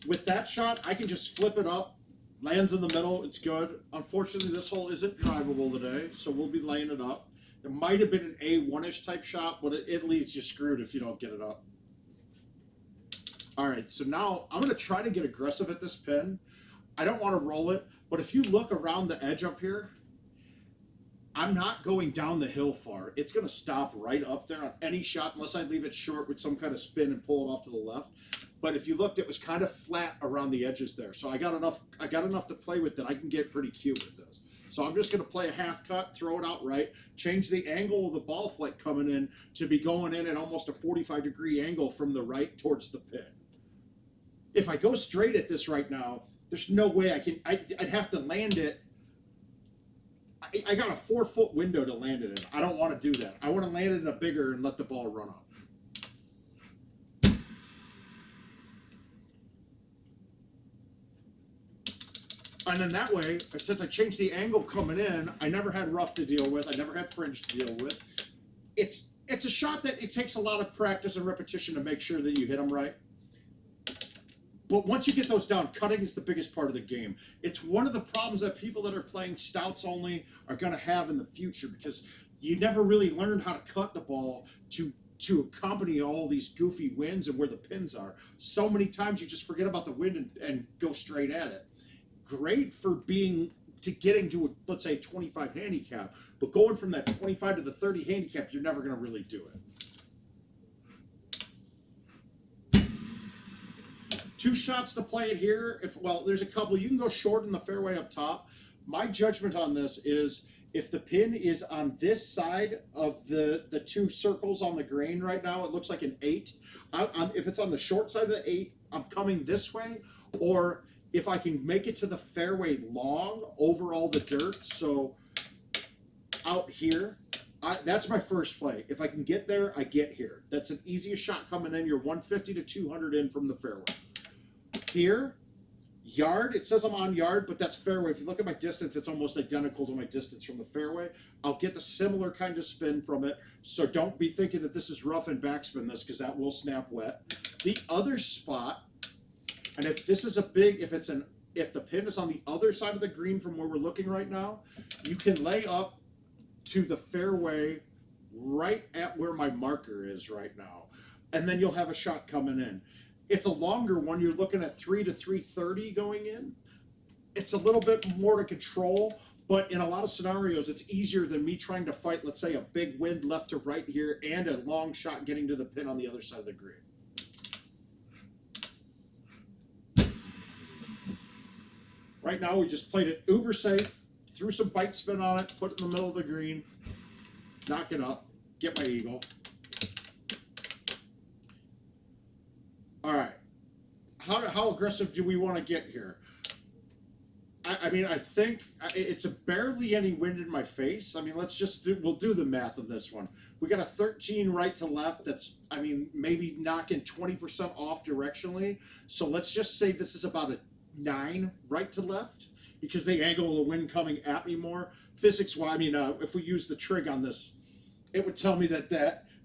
Speaker 1: With that shot, I can just flip it up. Lands in the middle. It's good. Unfortunately, this hole isn't drivable today, so we'll be laying it up. It might have been an A1-ish type shot, but it leaves you screwed if you don't get it up. All right, so now I'm going to try to get aggressive at this pin. I don't want to roll it, but if you look around the edge up here, I'm not going down the hill far. It's going to stop right up there on any shot, unless I leave it short with some kind of spin and pull it off to the left. But if you looked, it was kind of flat around the edges there. So I got enough to play with that I can get pretty cute with this. So I'm just going to play a half cut, throw it out right, change the angle of the ball flight coming in to be going in at almost a 45-degree angle from the right towards the pin. If I go straight at this right now, there's no way I can. I'd have to land it. I got a 4-foot window to land it in. I don't want to do that. I want to land it in a bigger and let the ball run up. And then that way, since I changed the angle coming in, I never had rough to deal with. I never had fringe to deal with. It's a shot that it takes a lot of practice and repetition to make sure that you hit them right. But once you get those down, cutting is the biggest part of the game. It's one of the problems that people that are playing stouts only are going to have in the future, because you never really learned how to cut the ball to accompany all these goofy winds and where the pins are. So many times you just forget about the wind and go straight at it. Great for getting to a, let's say, 25 handicap, but going from that 25 to the 30 handicap, you're never going to really do it. 2 shots to play it here. There's a couple. You can go short in the fairway up top. My judgment on this is if the pin is on this side of the 2 circles on the green right now, it looks like an 8. If it's on the short side of the 8, I'm coming this way, or if I can make it to the fairway long over all the dirt, so out here, that's my first play. If I can get there, I get here. That's an easiest shot coming in. You're 150 to 200 in from the fairway. Here, yard, it says I'm on yard, but that's fairway. If you look at my distance, it's almost identical to my distance from the fairway. I'll get the similar kind of spin from it, so don't be thinking that this is rough and backspin this, because that will snap wet. The other spot, and if this is if the pin is on the other side of the green from where we're looking right now, you can lay up to the fairway right at where my marker is right now, and then you'll have a shot coming in. It's a longer one. You're looking at 3 to 330 going in. It's a little bit more to control, but in a lot of scenarios, it's easier than me trying to fight, let's say, a big wind left to right here and a long shot getting to the pin on the other side of the green. Right now, we just played it uber safe, threw some bite spin on it, put it in the middle of the green, knock it up, get my eagle. All right. How aggressive do we want to get here? I mean, I think it's barely any wind in my face. I mean, we'll do the math of this one. We got a 13 right to left. That's, I mean, maybe knocking 20% off directionally. So let's just say this is about a 9 right to left, because the angle of the wind coming at me more. Physics-wise, I mean, if we use the trig on this it would tell me that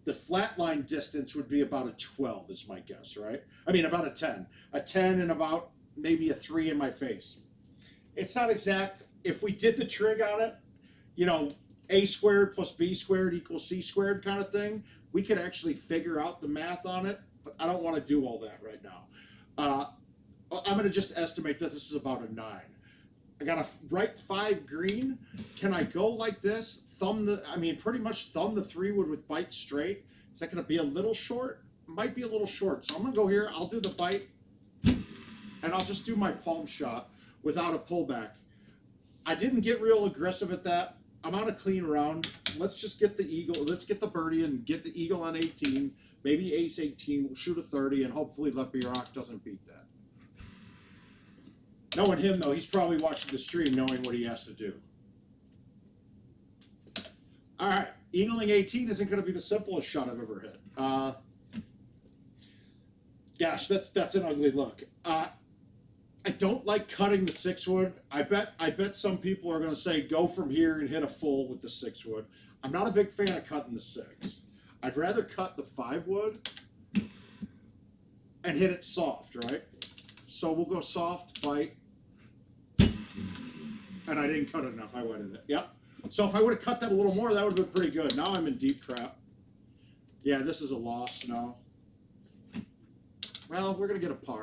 Speaker 1: the flat line distance would be about a 12 is my guess, right? I mean, about a 10. A 10 and about maybe a 3 in my face. It's not exact. If we did the trig on it, you know, a squared plus b squared equals c squared kind of thing, we could actually figure out the math on it, but I don't want to do all that right now. I'm going to just estimate that this is about a 9. I got a right 5 green. Can I go like this? Pretty much thumb the 3 wood with bite straight. Is that going to be a little short? Might be a little short. So I'm going to go here. I'll do the bite, and I'll just do my palm shot without a pullback. I didn't get real aggressive at that. I'm on a clean round. Let's just get the eagle. Let's get the birdie and get the eagle on 18. Maybe ace 18. We'll shoot a 30, and hopefully Let Be Rock doesn't beat that. Knowing him, though, he's probably watching the stream knowing what he has to do. All right. Eagling 18 isn't going to be the simplest shot I've ever hit. Gosh, that's an ugly look. I don't like cutting the 6 wood. I bet some people are going to say go from here and hit a full with the 6 wood. I'm not a big fan of cutting the 6. I'd rather cut the 5 wood and hit it soft, right? So we'll go soft, bite, and I didn't cut it enough. I wetted it. Yep. So if I would have cut that a little more, that would have been pretty good. Now I'm in deep crap. Yeah, this is a loss now. Well, we're going to get a par.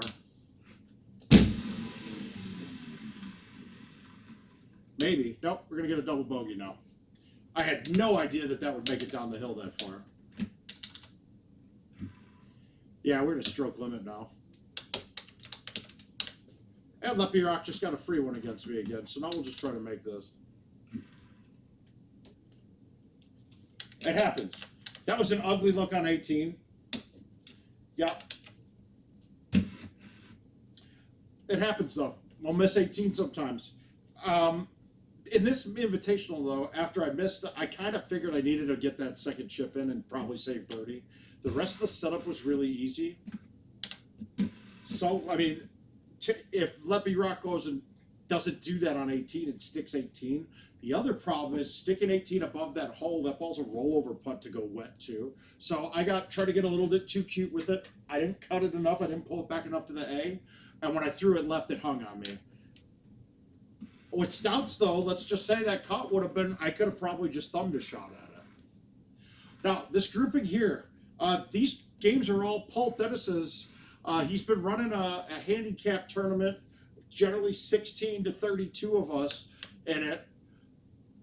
Speaker 1: Maybe. Nope, we're going to get a double bogey now. I had no idea that would make it down the hill that far. Yeah, we're in a stroke limit now. And Let Be Rock just got a free one against me again, so now we'll just try to make this. It happens. That was an ugly look on 18. Yep. It happens, though. We'll miss 18 sometimes. In this invitational, though, after I missed, I kind of figured I needed to get that second chip in and probably save birdie. The rest of the setup was really easy. So, I mean, if Let Be Rock goes and doesn't do that on 18 and sticks 18, the other problem is sticking 18 above that hole, that ball's a rollover putt to go wet too. So I tried to get a little bit too cute with it. I didn't cut it enough. I didn't pull it back enough to the A. And when I threw it left, it hung on me. With stouts, though, let's just say that cut would have been, I could have probably just thumbed a shot at it. Now, this grouping here, these games are all Paul Dennis's. He's been running a handicap tournament, generally 16 to 32 of us in it.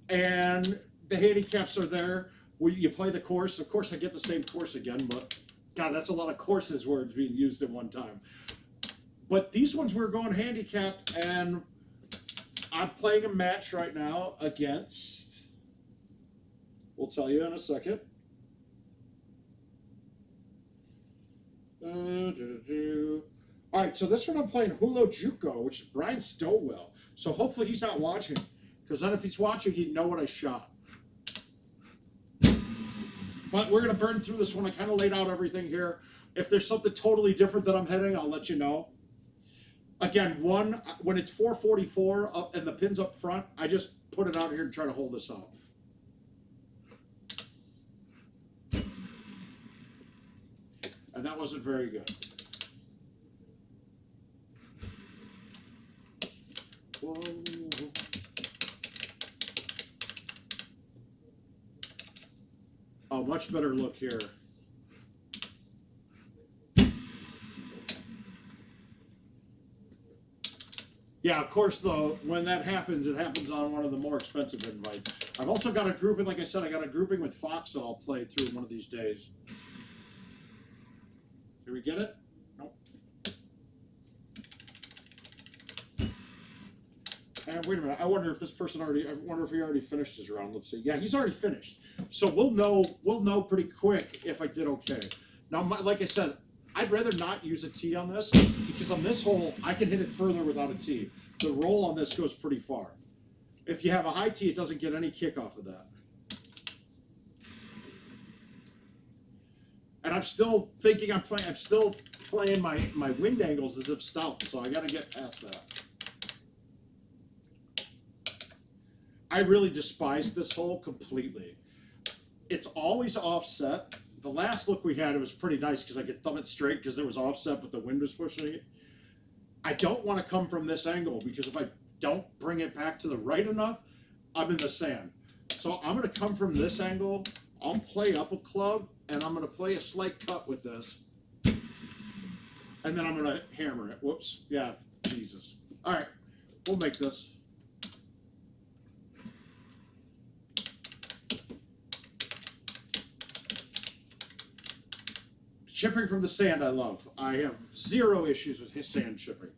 Speaker 1: And the handicaps are there. You play the course. Of course, I get the same course again, but God, that's a lot of courses words being used at one time. But these ones we're going handicapped, and I'm playing a match right now against, we'll tell you in a second. All right, so this one I'm playing Hulo Juco, which is Brian Stowell. So hopefully he's not watching, because then if he's watching, he'd know what I shot. But we're going to burn through this one. I kind of laid out everything here. If there's something totally different that I'm hitting, I'll let you know. Again, when it's 444 up and the pin's up front, I just put it out here and try to hold this out. And that wasn't very good. Whoa. Oh, much better look here. Yeah, of course, though, when that happens, it happens on one of the more expensive invites. I've also got a grouping, like I said, I got a grouping with Fox that I'll play through one of these days. Did we get it? Nope. And wait a minute, I wonder if this person already, I wonder if he already finished his round. Let's see. Yeah, he's already finished. So we'll know pretty quick if I did okay. Now, like I said, I'd rather not use a tee on this, because on this hole, I can hit it further without a tee. The roll on this goes pretty far. If you have a high tee, it doesn't get any kick off of that. And I'm still thinking I'm still playing my wind angles as if stout, so I got to get past that. I really despise this hole completely. it's always offset. The last look we had, it was pretty nice because I could thumb it straight because it was offset, but the wind was pushing it. I don't want to come from this angle because if I don't bring it back to the right enough, I'm in the sand. So I'm going to come from this angle. I'll play up a club, and I'm going to play a slight cut with this. And then I'm going to hammer it. Whoops. Yeah, Jesus. All right, we'll make this. Chipping from the sand I love. I have zero issues with his sand chipping.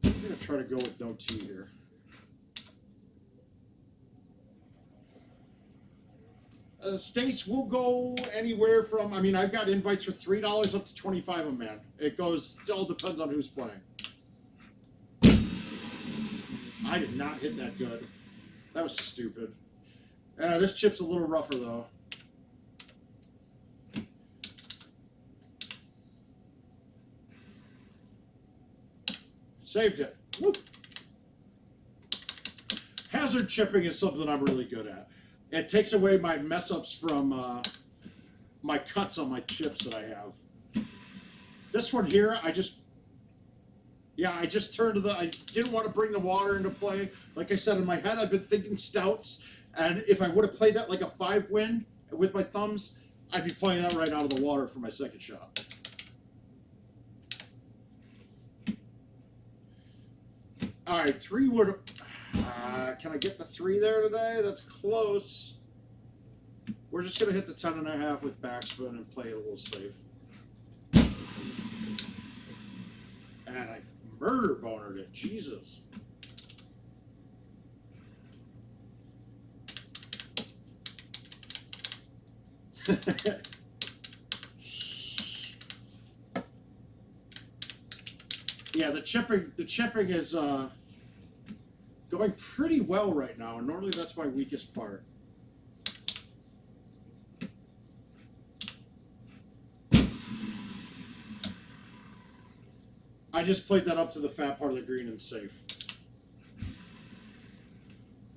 Speaker 1: I'm going to try to go with no T here. States will go anywhere from, I mean, I've got invites for $3 up to $25 a man. It all depends on who's playing. I did not hit that good. That was stupid. This chip's a little rougher, though. Saved it. Whoop. Hazard chipping is something I'm really good at. It takes away my mess-ups from my cuts on my chips that I have. This one here, I just turned to the, I didn't want to bring the water into play. Like I said, in my head, I've been thinking stouts. And if I would have played that like a 5 wind with my thumbs, I'd be playing that right out of the water for my second shot. All right, 3 would. Can I get the 3 there today? That's close. We're just gonna hit the 10.5 with backspin and play it a little safe. And I murder bonered it. Jesus. Yeah, the chipping is going pretty well right now, and normally that's my weakest part. I just played that up to the fat part of the green and safe.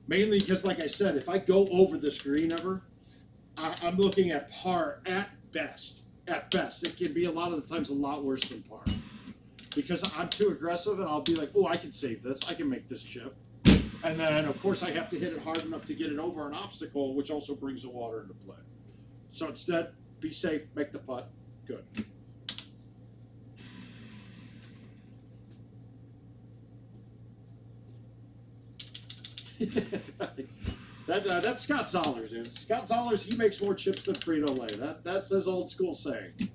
Speaker 1: Mainly because, like I said, if I go over this green ever, I'm looking at par at best. At best. It can be a lot of the times a lot worse than par. Because I'm too aggressive and I'll be like, oh, I can save this. I can make this chip. And then, of course, I have to hit it hard enough to get it over an obstacle, which also brings the water into play. So instead, be safe, make the putt. Good. That's Scott Zollers, dude. Scott Zollers, he makes more chips than Frito-Lay. That's his old school saying.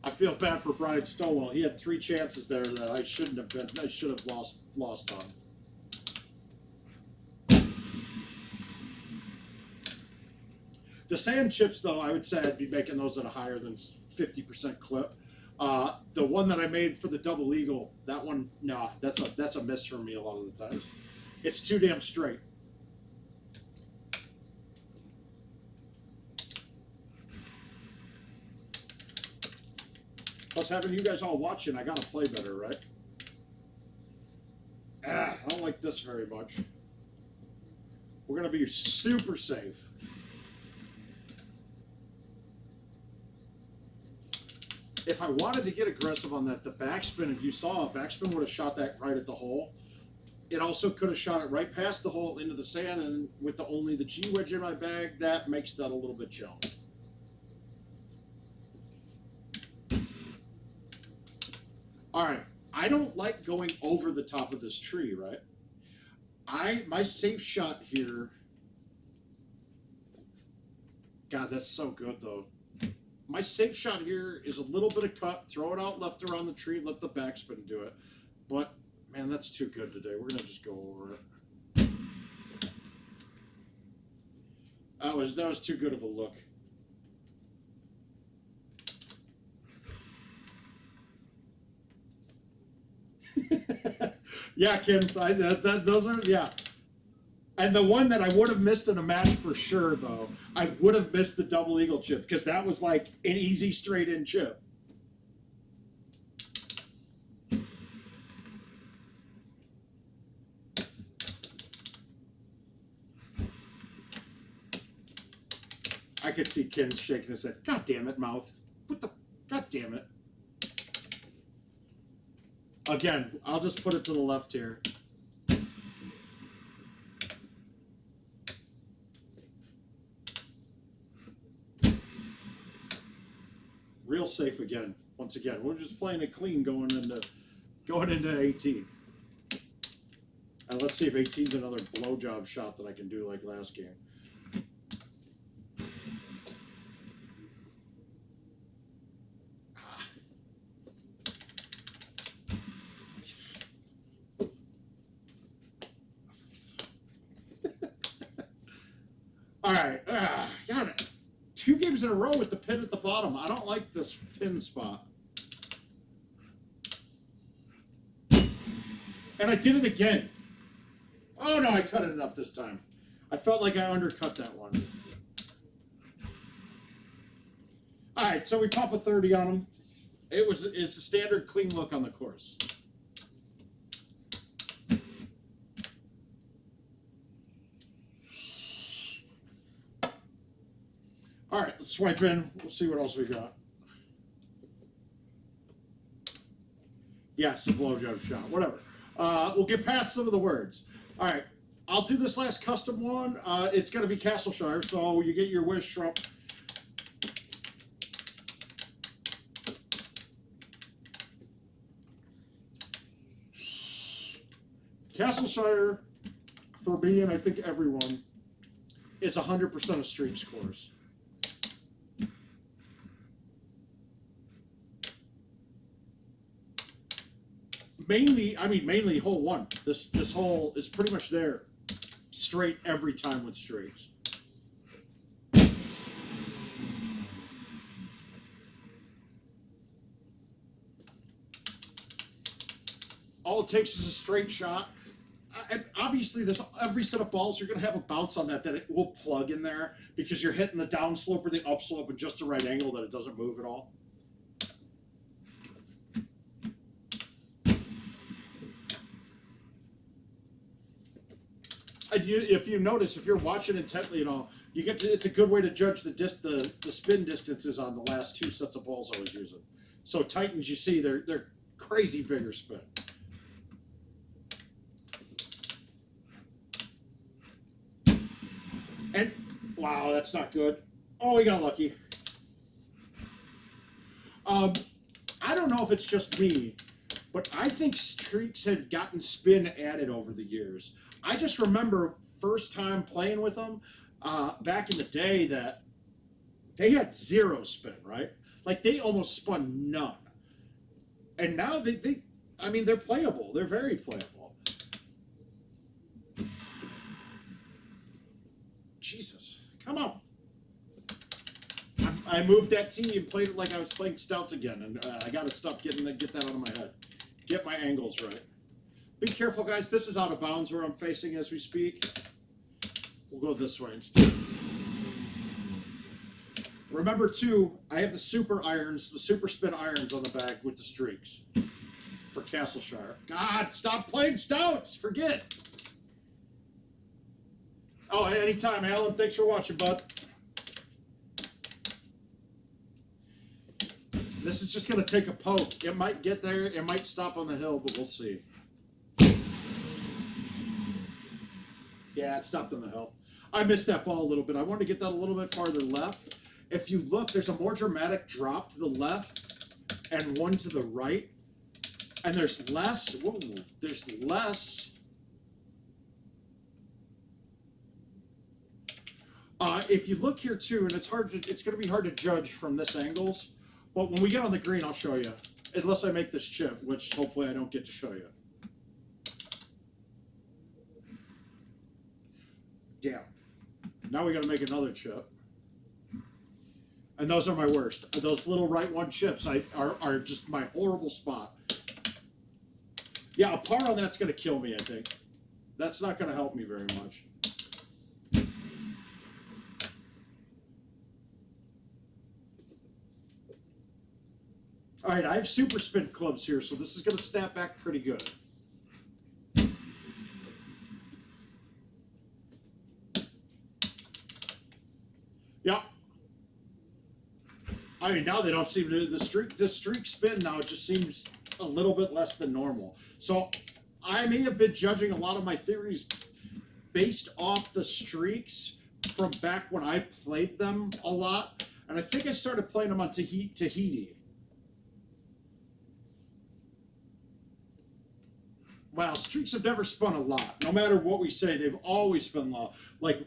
Speaker 1: I feel bad for Brian Stonewall. He had 3 chances there that I shouldn't have been. I should have lost on. The sand chips, though, I would say I'd be making those at a higher than 50% clip. The one that I made for the double eagle, that one, nah, that's a miss for me a lot of the times. It's too damn straight. Plus, having you guys all watching, I gotta play better, right? I don't like this very much. We're gonna be super safe. If I wanted to get aggressive on that, the backspin, if you saw, backspin would have shot that right at the hole. It also could have shot it right past the hole into the sand, and with only the G wedge in my bag, that makes that a little bit challenging. All right, I don't like going over the top of this tree, right? My safe shot here, God, that's so good though. My safe shot here is a little bit of cut, throw it out left around the tree, let the backspin do it. But, man, that's too good today. We're going to just go over it. That was too good of a look. Yeah, Ken, those are, yeah. And the one that I would have missed in a match for sure, though, I would have missed the double eagle chip because that was like an easy straight in chip. I could see Ken's shaking his head. God damn it, mouth. What the? God damn it. Again, I'll just put it to the left here. Real safe again. Once again, we're just playing it clean going into 18. And let's see if 18's another blowjob shot that I can do like last game. All right, got it. 2 games in a row with the pin at the bottom. I don't like this pin spot. And I did it again. Oh no, I cut it enough this time. I felt like I undercut that one. All right, so we pop a 30 on him. It's a standard clean look on the course. All right, let's swipe in. We'll see what else we got. Yes, a blowjob shot. Whatever. We'll get past some of the words. All right, I'll do this last custom one. It's going to be Castleshire, so you get your wish, Trump. Castleshire, for me and I think everyone, is 100% of street scores. Mainly hole 1. This hole is pretty much there, straight every time with straights. All it takes is a straight shot. And obviously, there's every set of balls you're going to have a bounce on that it will plug in there because you're hitting the downslope or the upslope at just the right angle that it doesn't move at all. If you notice, if you're watching intently and all, it's a good way to judge the spin distances on the last 2 sets of balls I was using. So Titans, you see, they're crazy bigger spin. And wow, that's not good. Oh, we got lucky. I don't know if it's just me, but I think streaks have gotten spin added over the years. I just remember first time playing with them back in the day that they had 0 spin, right? Like they almost spun none. And now they're playable. They're very playable. Jesus, come on. I moved that tee and played it like I was playing stouts again, and I got to get that out of my head. Get my angles right. Be careful, guys. This is out of bounds where I'm facing as we speak. We'll go this way instead. Remember, too, I have the super irons, the super spin irons on the back with the streaks for Castleshire. God, stop playing stouts. Forget. Oh, anytime, Alan. Thanks for watching, bud. This is just going to take a poke. It might get there. It might stop on the hill, but we'll see. Yeah, it stopped on the hill. I missed that ball a little bit. I wanted to get that a little bit farther left. If you look, there's a more dramatic drop to the left and one to the right. And there's less. Whoa, there's less. If you look here too, and it's going to be hard to judge from this angles. But when we get on the green, I'll show you. Unless I make this chip, which hopefully I don't get to show you. Damn. Now we got to make another chip. And those are my worst. Those little right 1 chips are just my horrible spot. Yeah, a par on that's going to kill me, I think. That's not going to help me very much. All right, I have super spin clubs here, so this is going to snap back pretty good. Yeah, I mean, now they don't seem to the streak spin now. It just seems a little bit less than normal. So I may have been judging a lot of my theories based off the streaks from back when I played them a lot, and I think I started playing them on Tahiti. Wow, streaks have never spun a lot. No matter what we say, they've always spun a lot. Like,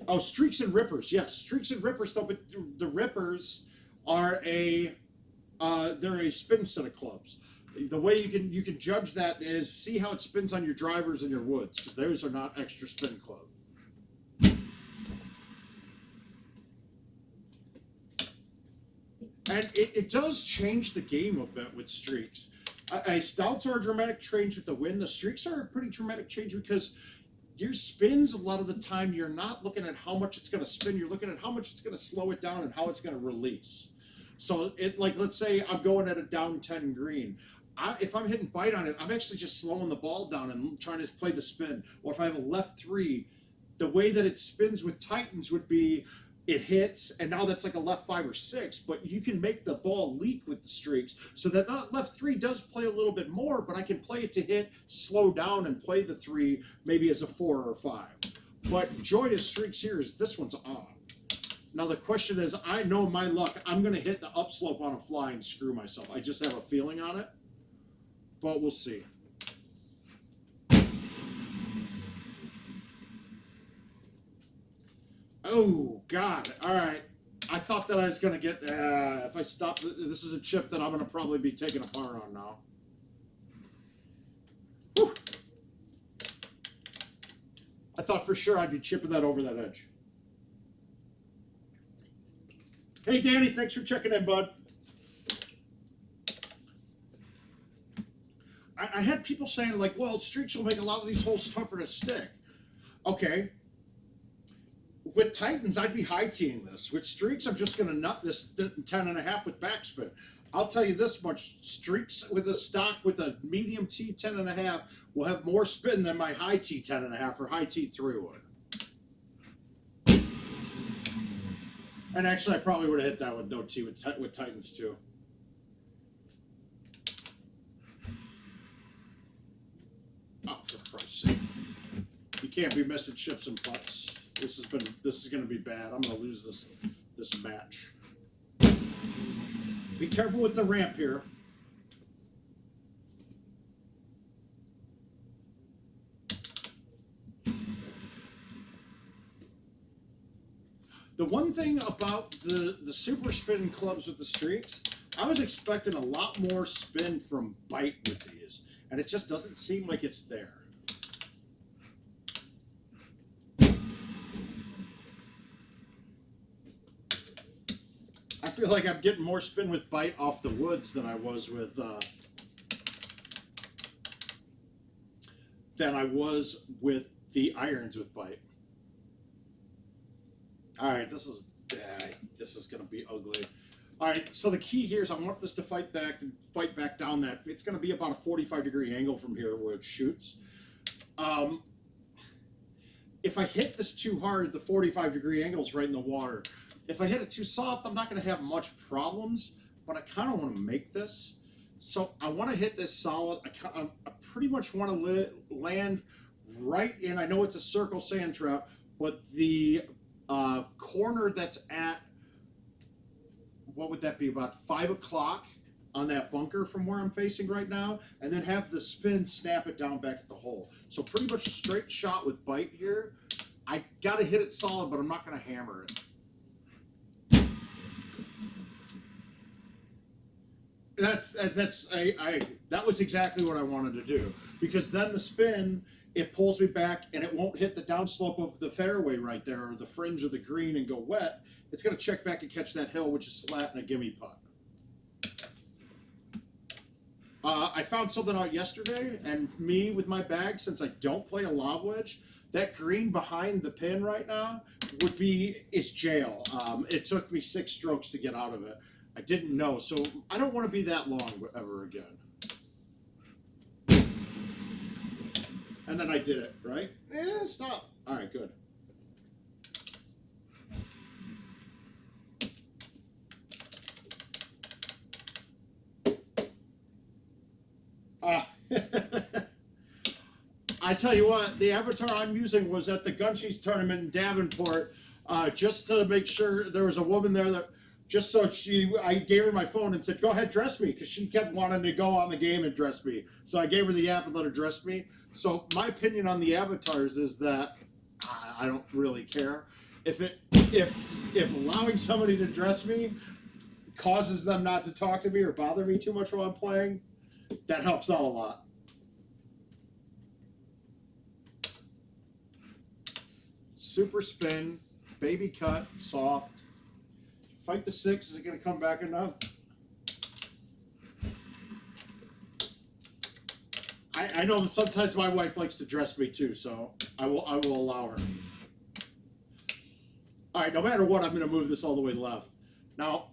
Speaker 1: oh, streaks and rippers. Yes, streaks and rippers. Though, but the rippers are they're a spin set of clubs. The way you can judge that is see how it spins on your drivers and your woods, because those are not extra spin club. And it does change the game a bit with streaks. Stouts are a dramatic change with the wind. The streaks are a pretty dramatic change because your spins, a lot of the time, you're not looking at how much it's going to spin. You're looking at how much it's going to slow it down and how it's going to release. So, let's say I'm going at a down 10 green. If I'm hitting bite on it, I'm actually just slowing the ball down and trying to play the spin. Or if I have a left 3, the way that it spins with Titans would be it hits, and now that's like a left 5 or 6, but you can make the ball leak with the streaks, so that left 3 does play a little bit more, but I can play it to hit, slow down, and play the 3 maybe as a 4 or a 5. But joy of streaks here is this one's on. Now the question is, I know my luck, I'm going to hit the upslope on a fly and screw myself. I just have a feeling on it, but we'll see. Oh, God. All right. I thought that I was going to get... if I stop... This is a chip that I'm going to probably be taking apart on now. Whew. I thought for sure I'd be chipping that over that edge. Hey, Danny. Thanks for checking in, bud. I had people saying, like, well, streaks will make a lot of these holes tougher to stick. Okay. With Titans, I'd be high teeing this. With streaks, I'm just going to nut this 10.5 with backspin. I'll tell you this much: streaks with a stock with a medium tee 10.5 will have more spin than my high tee 10.5 or high tee 3 would. And actually, I probably would have hit that with no tee with Titans too. Oh, for Christ's sake! You can't be missing chips and putts. This is going to be bad. I'm going to lose this match. Be careful with the ramp here. The one thing about the super spin clubs with the streaks, I was expecting a lot more spin from bite with these, and it just doesn't seem like it's there. I feel like I'm getting more spin with bite off the woods than I was with the irons with bite. All right, this is going to be ugly. All right, so the key here is I want this to fight back down that. It's going to be about a 45-degree angle from here where it shoots. If I hit this too hard, the 45-degree angle is right in the water. If I hit it too soft, I'm not going to have much problems, but I kind of want to make this. So I want to hit this solid. I pretty much want to land right in, I know it's a circle sand trap, but the corner that's at, what would that be, about 5 o'clock on that bunker from where I'm facing right now, and then have the spin snap it down back at the hole. So pretty much a straight shot with bite here. I got to hit it solid, but I'm not going to hammer it. That was exactly what I wanted to do, because then the spin, it pulls me back and it won't hit the downslope of the fairway right there or the fringe of the green and go wet. It's going to check back and catch that hill, which is flat and a gimme putt. I found something out yesterday, and me with my bag, since I don't play a lob wedge, that green behind the pin right now is jail. It took me 6 strokes to get out of it. I didn't know, so I don't want to be that long ever again. And then I did it, right? Stop. All right, good. I tell you what, the avatar I'm using was at the Gunchies tournament in Davenport, just to make sure there was a woman there that, just so I gave her my phone and said, "Go ahead, dress me," because she kept wanting to go on the game and dress me. So I gave her the app and let her dress me. So my opinion on the avatars is that I don't really care if allowing somebody to dress me causes them not to talk to me or bother me too much while I'm playing. That helps out a lot. Super spin, baby cut, soft. Fight the 6. Is it going to come back enough? I know that sometimes my wife likes to dress me too, so I will allow her. All right, no matter what, I'm going to move this all the way left. Now,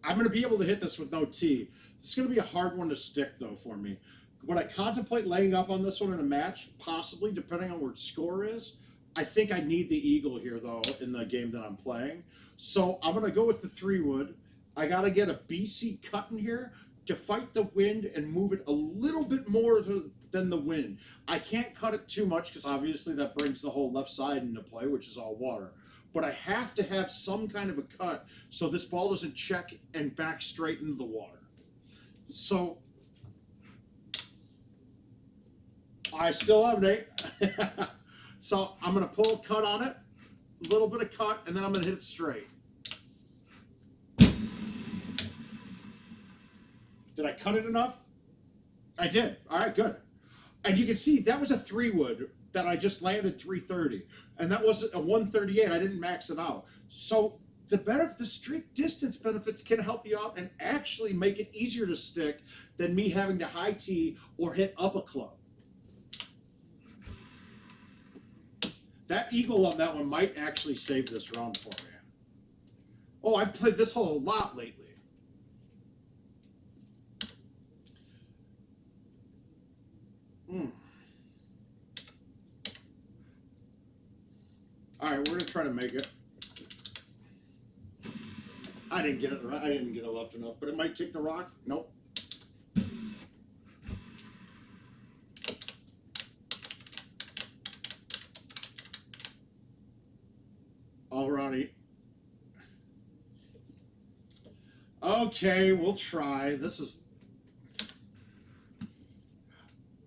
Speaker 1: I'm going to be able to hit this with no tee. This is going to be a hard one to stick, though, for me. Would I contemplate laying up on this one in a match? Possibly, depending on where its score is. I think I need the eagle here, though, in the game that I'm playing. So I'm going to go with the 3-wood. I got to get a BC cut in here to fight the wind and move it a little bit more than the wind. I can't cut it too much because obviously that brings the whole left side into play, which is all water. But I have to have some kind of a cut so this ball doesn't check and back straight into the water. So I still have an 8. So I'm going to pull a cut on it, a little bit of cut, and then I'm going to hit it straight. Did I cut it enough? I did. All right, good. And you can see that was a 3-wood that I just landed 330. And that was a 138. I didn't max it out. So the streak distance benefits can help you out and actually make it easier to stick than me having to high tee or hit up a club. That eagle on that one might actually save this round for me. Oh, I've played this hole a lot lately. All right, we're gonna try to make it. I didn't get it right. I didn't get it left enough, but it might kick the rock. Nope. Alrighty. Okay, we'll try. This is.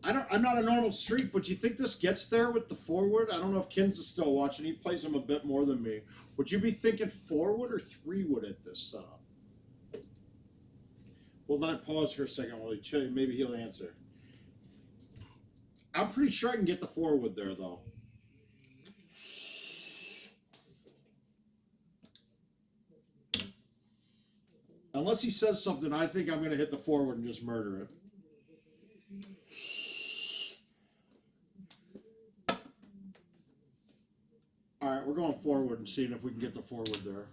Speaker 1: I'm not a normal streak, but do you think this gets there with the 4-wood? I don't know if Kins is still watching. He plays them a bit more than me. Would you be thinking 4-wood or 3-wood at this setup? Well, let it pause for a second while maybe he'll answer. I'm pretty sure I can get the 4-wood there, though. Unless he says something, I think I'm going to hit the 4-wood and just murder it. All right, we're going 4-wood and seeing if we can get the 4-wood there.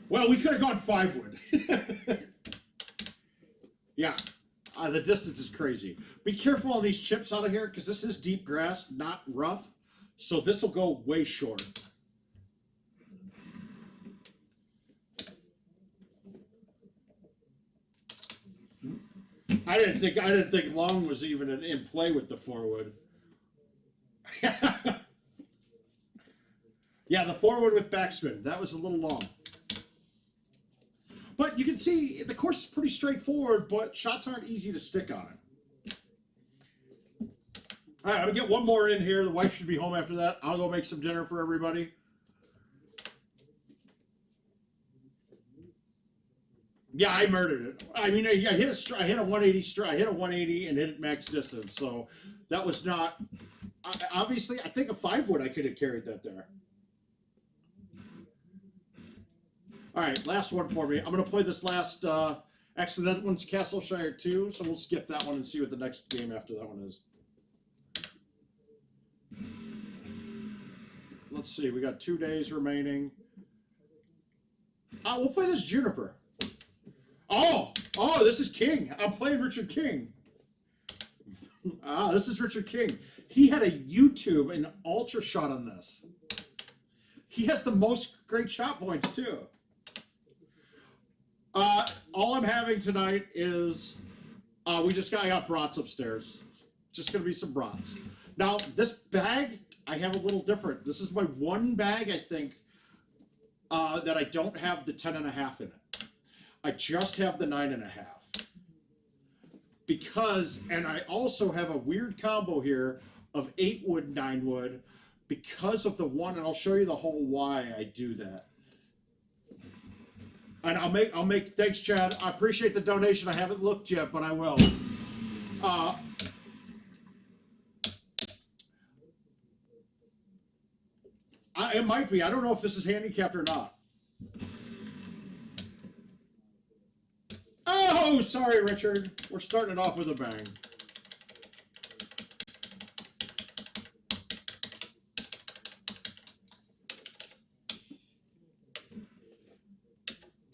Speaker 1: Well, we could have gone 5-wood. Yeah, the distance is crazy. Be careful on these chips out of here because this is deep grass, not rough. So this will go way short. I didn't think long was even in play with the 4-wood. Yeah, the 4-wood with backspin. That was a little long. But you can see the course is pretty straightforward, but shots aren't easy to stick on it. All right, I'm going to get one more in here. The wife should be home after that. I'll go make some dinner for everybody. Yeah, I murdered it. I mean, I hit a 180 I hit a 180 and hit it max distance. So that was not obviously. I think a 5-wood I could have carried that there. All right, last one for me. I'm gonna play this last. Actually, that one's Castleshire 2, so we'll skip that one and see what the next game after that one is. Let's see. We got 2 days remaining. We'll play this Juniper. Oh, this is King. I'm playing Richard King. This is Richard King. He had a YouTube and ultra shot on this. He has the most great shot points too. All I'm having tonight is I got brats upstairs. Just gonna be some brats. Now this bag I have a little different. This is my one bag I think that I don't have the 10.5 in it. I just have the 9.5 because, and I also have a weird combo here of 8 wood, 9 wood because of the one, and I'll show you the whole why I do that. And I'll make. Thanks, Chad. I appreciate the donation. I haven't looked yet, but I will. It might be. I don't know if this is handicapped or not. Oh, sorry, Richard. We're starting it off with a bang.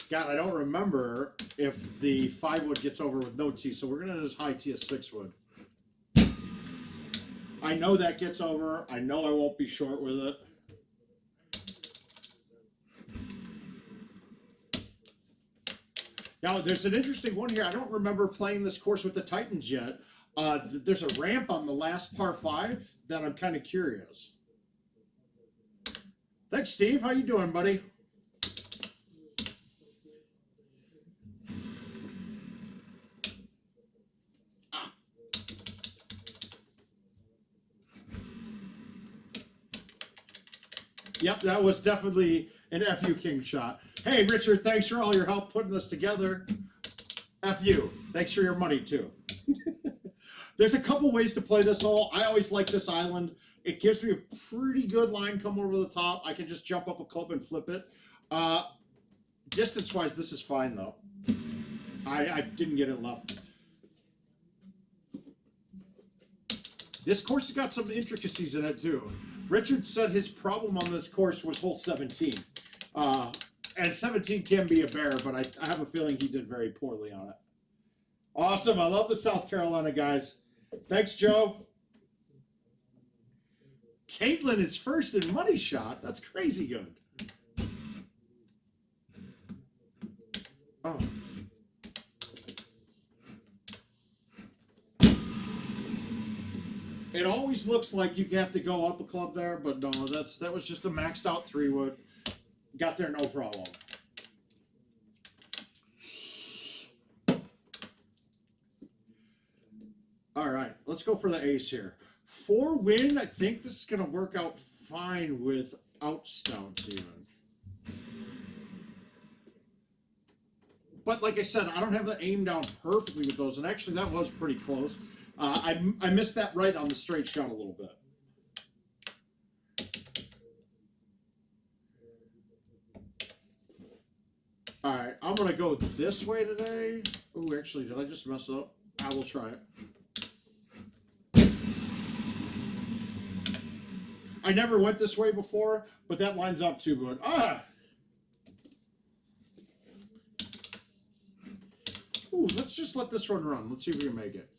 Speaker 1: God, I don't remember if the 5 wood gets over with no T, so we're going to just high T a 6 wood. I know that gets over. I know I won't be short with it. Now, there's an interesting one here. I don't remember playing this course with the Titans yet. There's a ramp on the last par 5 that I'm kind of curious. Thanks, Steve. How you doing, buddy? Yep, that was definitely an FU King shot. Hey, Richard, thanks for all your help putting this together. FU, thanks for your money, too. There's a couple ways to play this hole. I always like this island. It gives me a pretty good line come over the top. I can just jump up a club and flip it. Distance-wise, this is fine, though. I didn't get it left. This course has got some intricacies in it, too. Richard said his problem on this course was hole 17. And 17 can be a bear, but I have a feeling he did very poorly on it. Awesome. I love the South Carolina guys. Thanks, Joe. Caitlin is first in money shot. That's crazy good. Oh. It always looks like you have to go up a club there, but no, that was just a maxed out 3 wood. Got there no problem. All right, let's go for the ace here. 4 win, I think this is going to work out fine without stouts even. But like I said, I don't have the aim down perfectly with those, and actually that was pretty close. I missed that right on the straight shot a little bit. All right, I'm going to go this way today. Oh, actually, did I just mess up? I will try it. I never went this way before, but that lines up too good. Ooh, let's just let this one run. Let's see if we can make it.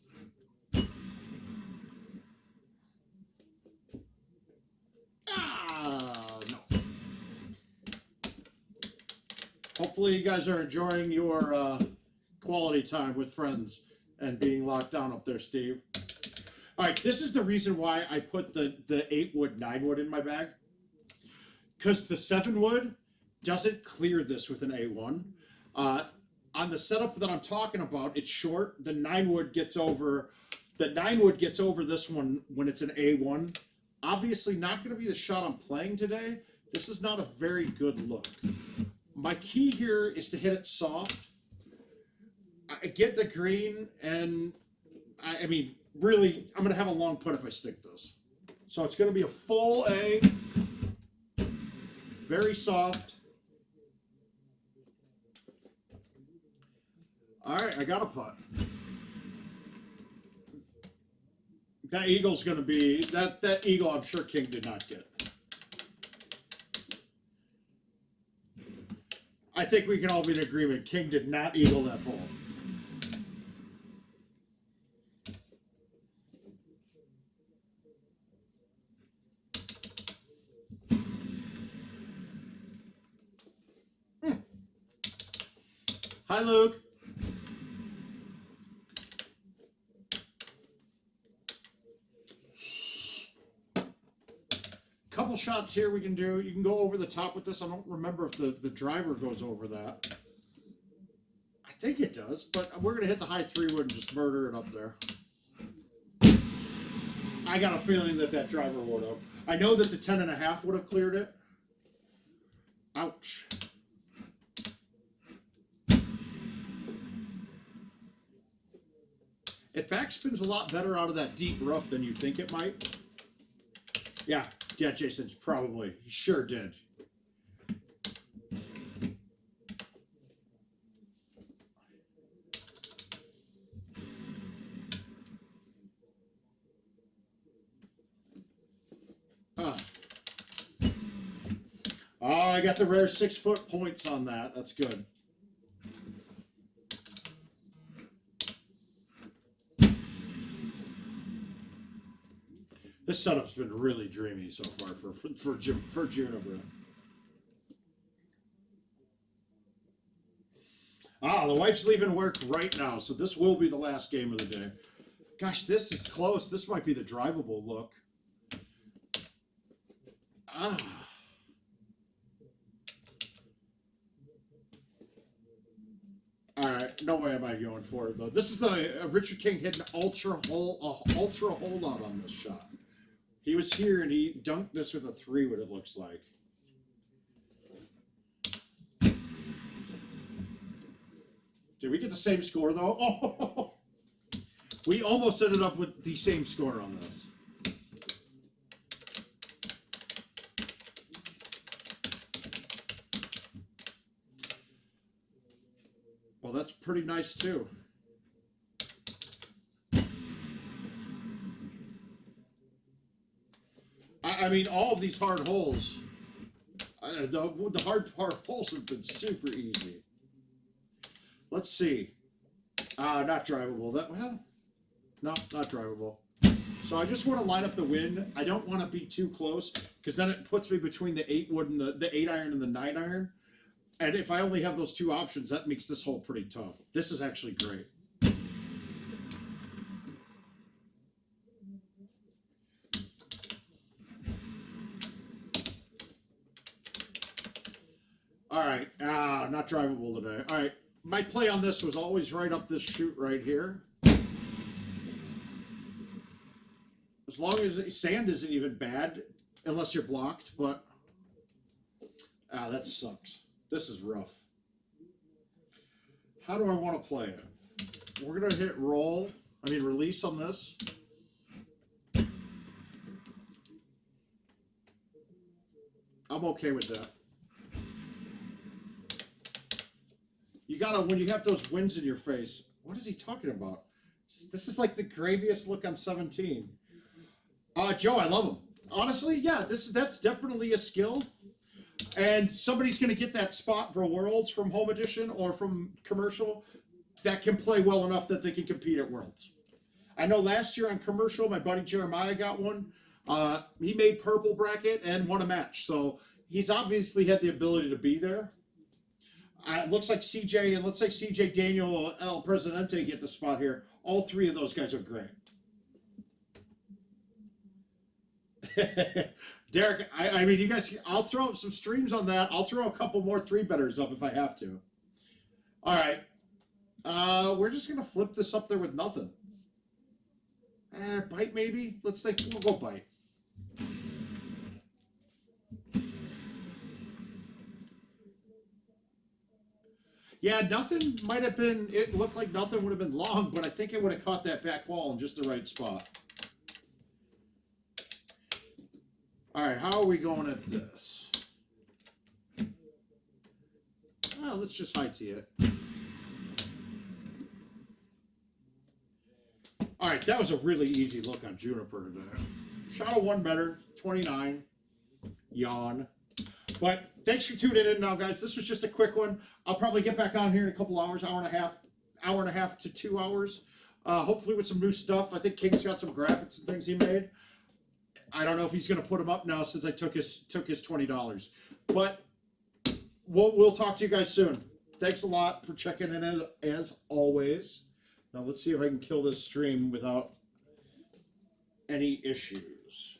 Speaker 1: No. Hopefully you guys are enjoying your quality time with friends and being locked down up there, Steve. All right, this is the reason why I put the 8 wood, 9 wood in my bag. Because the 7 wood doesn't clear this with an A1. On the setup that I'm talking about, it's short. The 9 wood gets over. The 9 wood gets over this one when it's an A1. Obviously, not going to be the shot I'm playing today. This is not a very good look. My key here is to hit it soft. I get the green, and I mean, really, I'm going to have a long putt if I stick this. So it's going to be a full A, very soft. All right, I got a putt. That eagle's going to be, that eagle I'm sure King did not get. I think we can all be in agreement. King did not eagle that hole. Hi, Luke. Couple shots here we can do. You can go over the top with this. I don't remember if the driver goes over that. I think it does, but we're going to hit the high 3-wood and just murder it up there. I got a feeling that driver would have. I know that the 10.5 would have cleared it. Ouch. It backspins a lot better out of that deep rough than you think it might. Yeah, Jason, probably. He sure did. Oh, I got the rare 6-foot points on that. That's good. This setup's been really dreamy so far for Juniper. Ah, the wife's leaving work right now, so this will be the last game of the day. Gosh, this is close. This might be the drivable look. Ah. All right, no way am I going for it though. This is the Richard King hitting ultra holdout on this shot. He was here and he dunked this with a 3. What it looks like. Did we get the same score though? Oh, we almost ended up with the same score on this. Well, that's pretty nice too. I mean, all of these hard holes, the hard holes have been super easy. Let's see. Not drivable. Well, no, not drivable. So I just want to line up the wind. I don't want to be too close because then it puts me between the 8-wood and the 8-iron and the 9-iron. And if I only have those two options, that makes this hole pretty tough. This is actually great. All right, not drivable today. All right, my play on this was always right up this chute right here. As long as sand isn't even bad, unless you're blocked, but that sucks. This is rough. How do I want to play it? We're going to hit release on this. I'm okay with that. You gotta, when you have those winds in your face, what is he talking about? This is like the graviest look on 17. Joe, I love him. Honestly, yeah, that's definitely a skill. And somebody's going to get that spot for Worlds from Home Edition or from Commercial that can play well enough that they can compete at Worlds. I know last year on Commercial, my buddy Jeremiah got one. He made purple bracket and won a match. So he's obviously had the ability to be there. It looks like CJ, and let's say CJ Daniel El Presidente get the spot here. All three of those guys are great. Derek, I mean, you guys, I'll throw some streams on that. I'll throw a couple more 3-betters up if I have to. All right. We're just going to flip this up there with nothing. Bite maybe? Let's think. We'll go bite. Yeah, nothing might have been, it looked like nothing would have been long, but I think it would have caught that back wall in just the right spot. All right, how are we going at this? Well, let's just high tee it. All right, that was a really easy look on Juniper today. Shot a 1-better, 29. Yawn. But thanks for tuning in now, guys. This was just a quick one. I'll probably get back on here in a couple hours, hour and a half to 2 hours. Hopefully with some new stuff. I think King's got some graphics and things he made. I don't know if he's going to put them up now since I took his $20. But we'll talk to you guys soon. thanks a lot for checking in as always. Now let's see if I can kill this stream without any issues.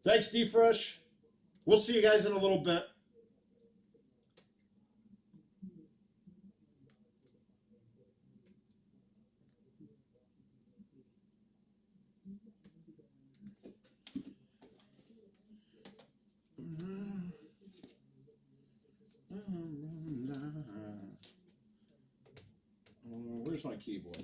Speaker 1: Thanks, D-Fresh. We'll see you guys in a little bit. Where's my keyboard?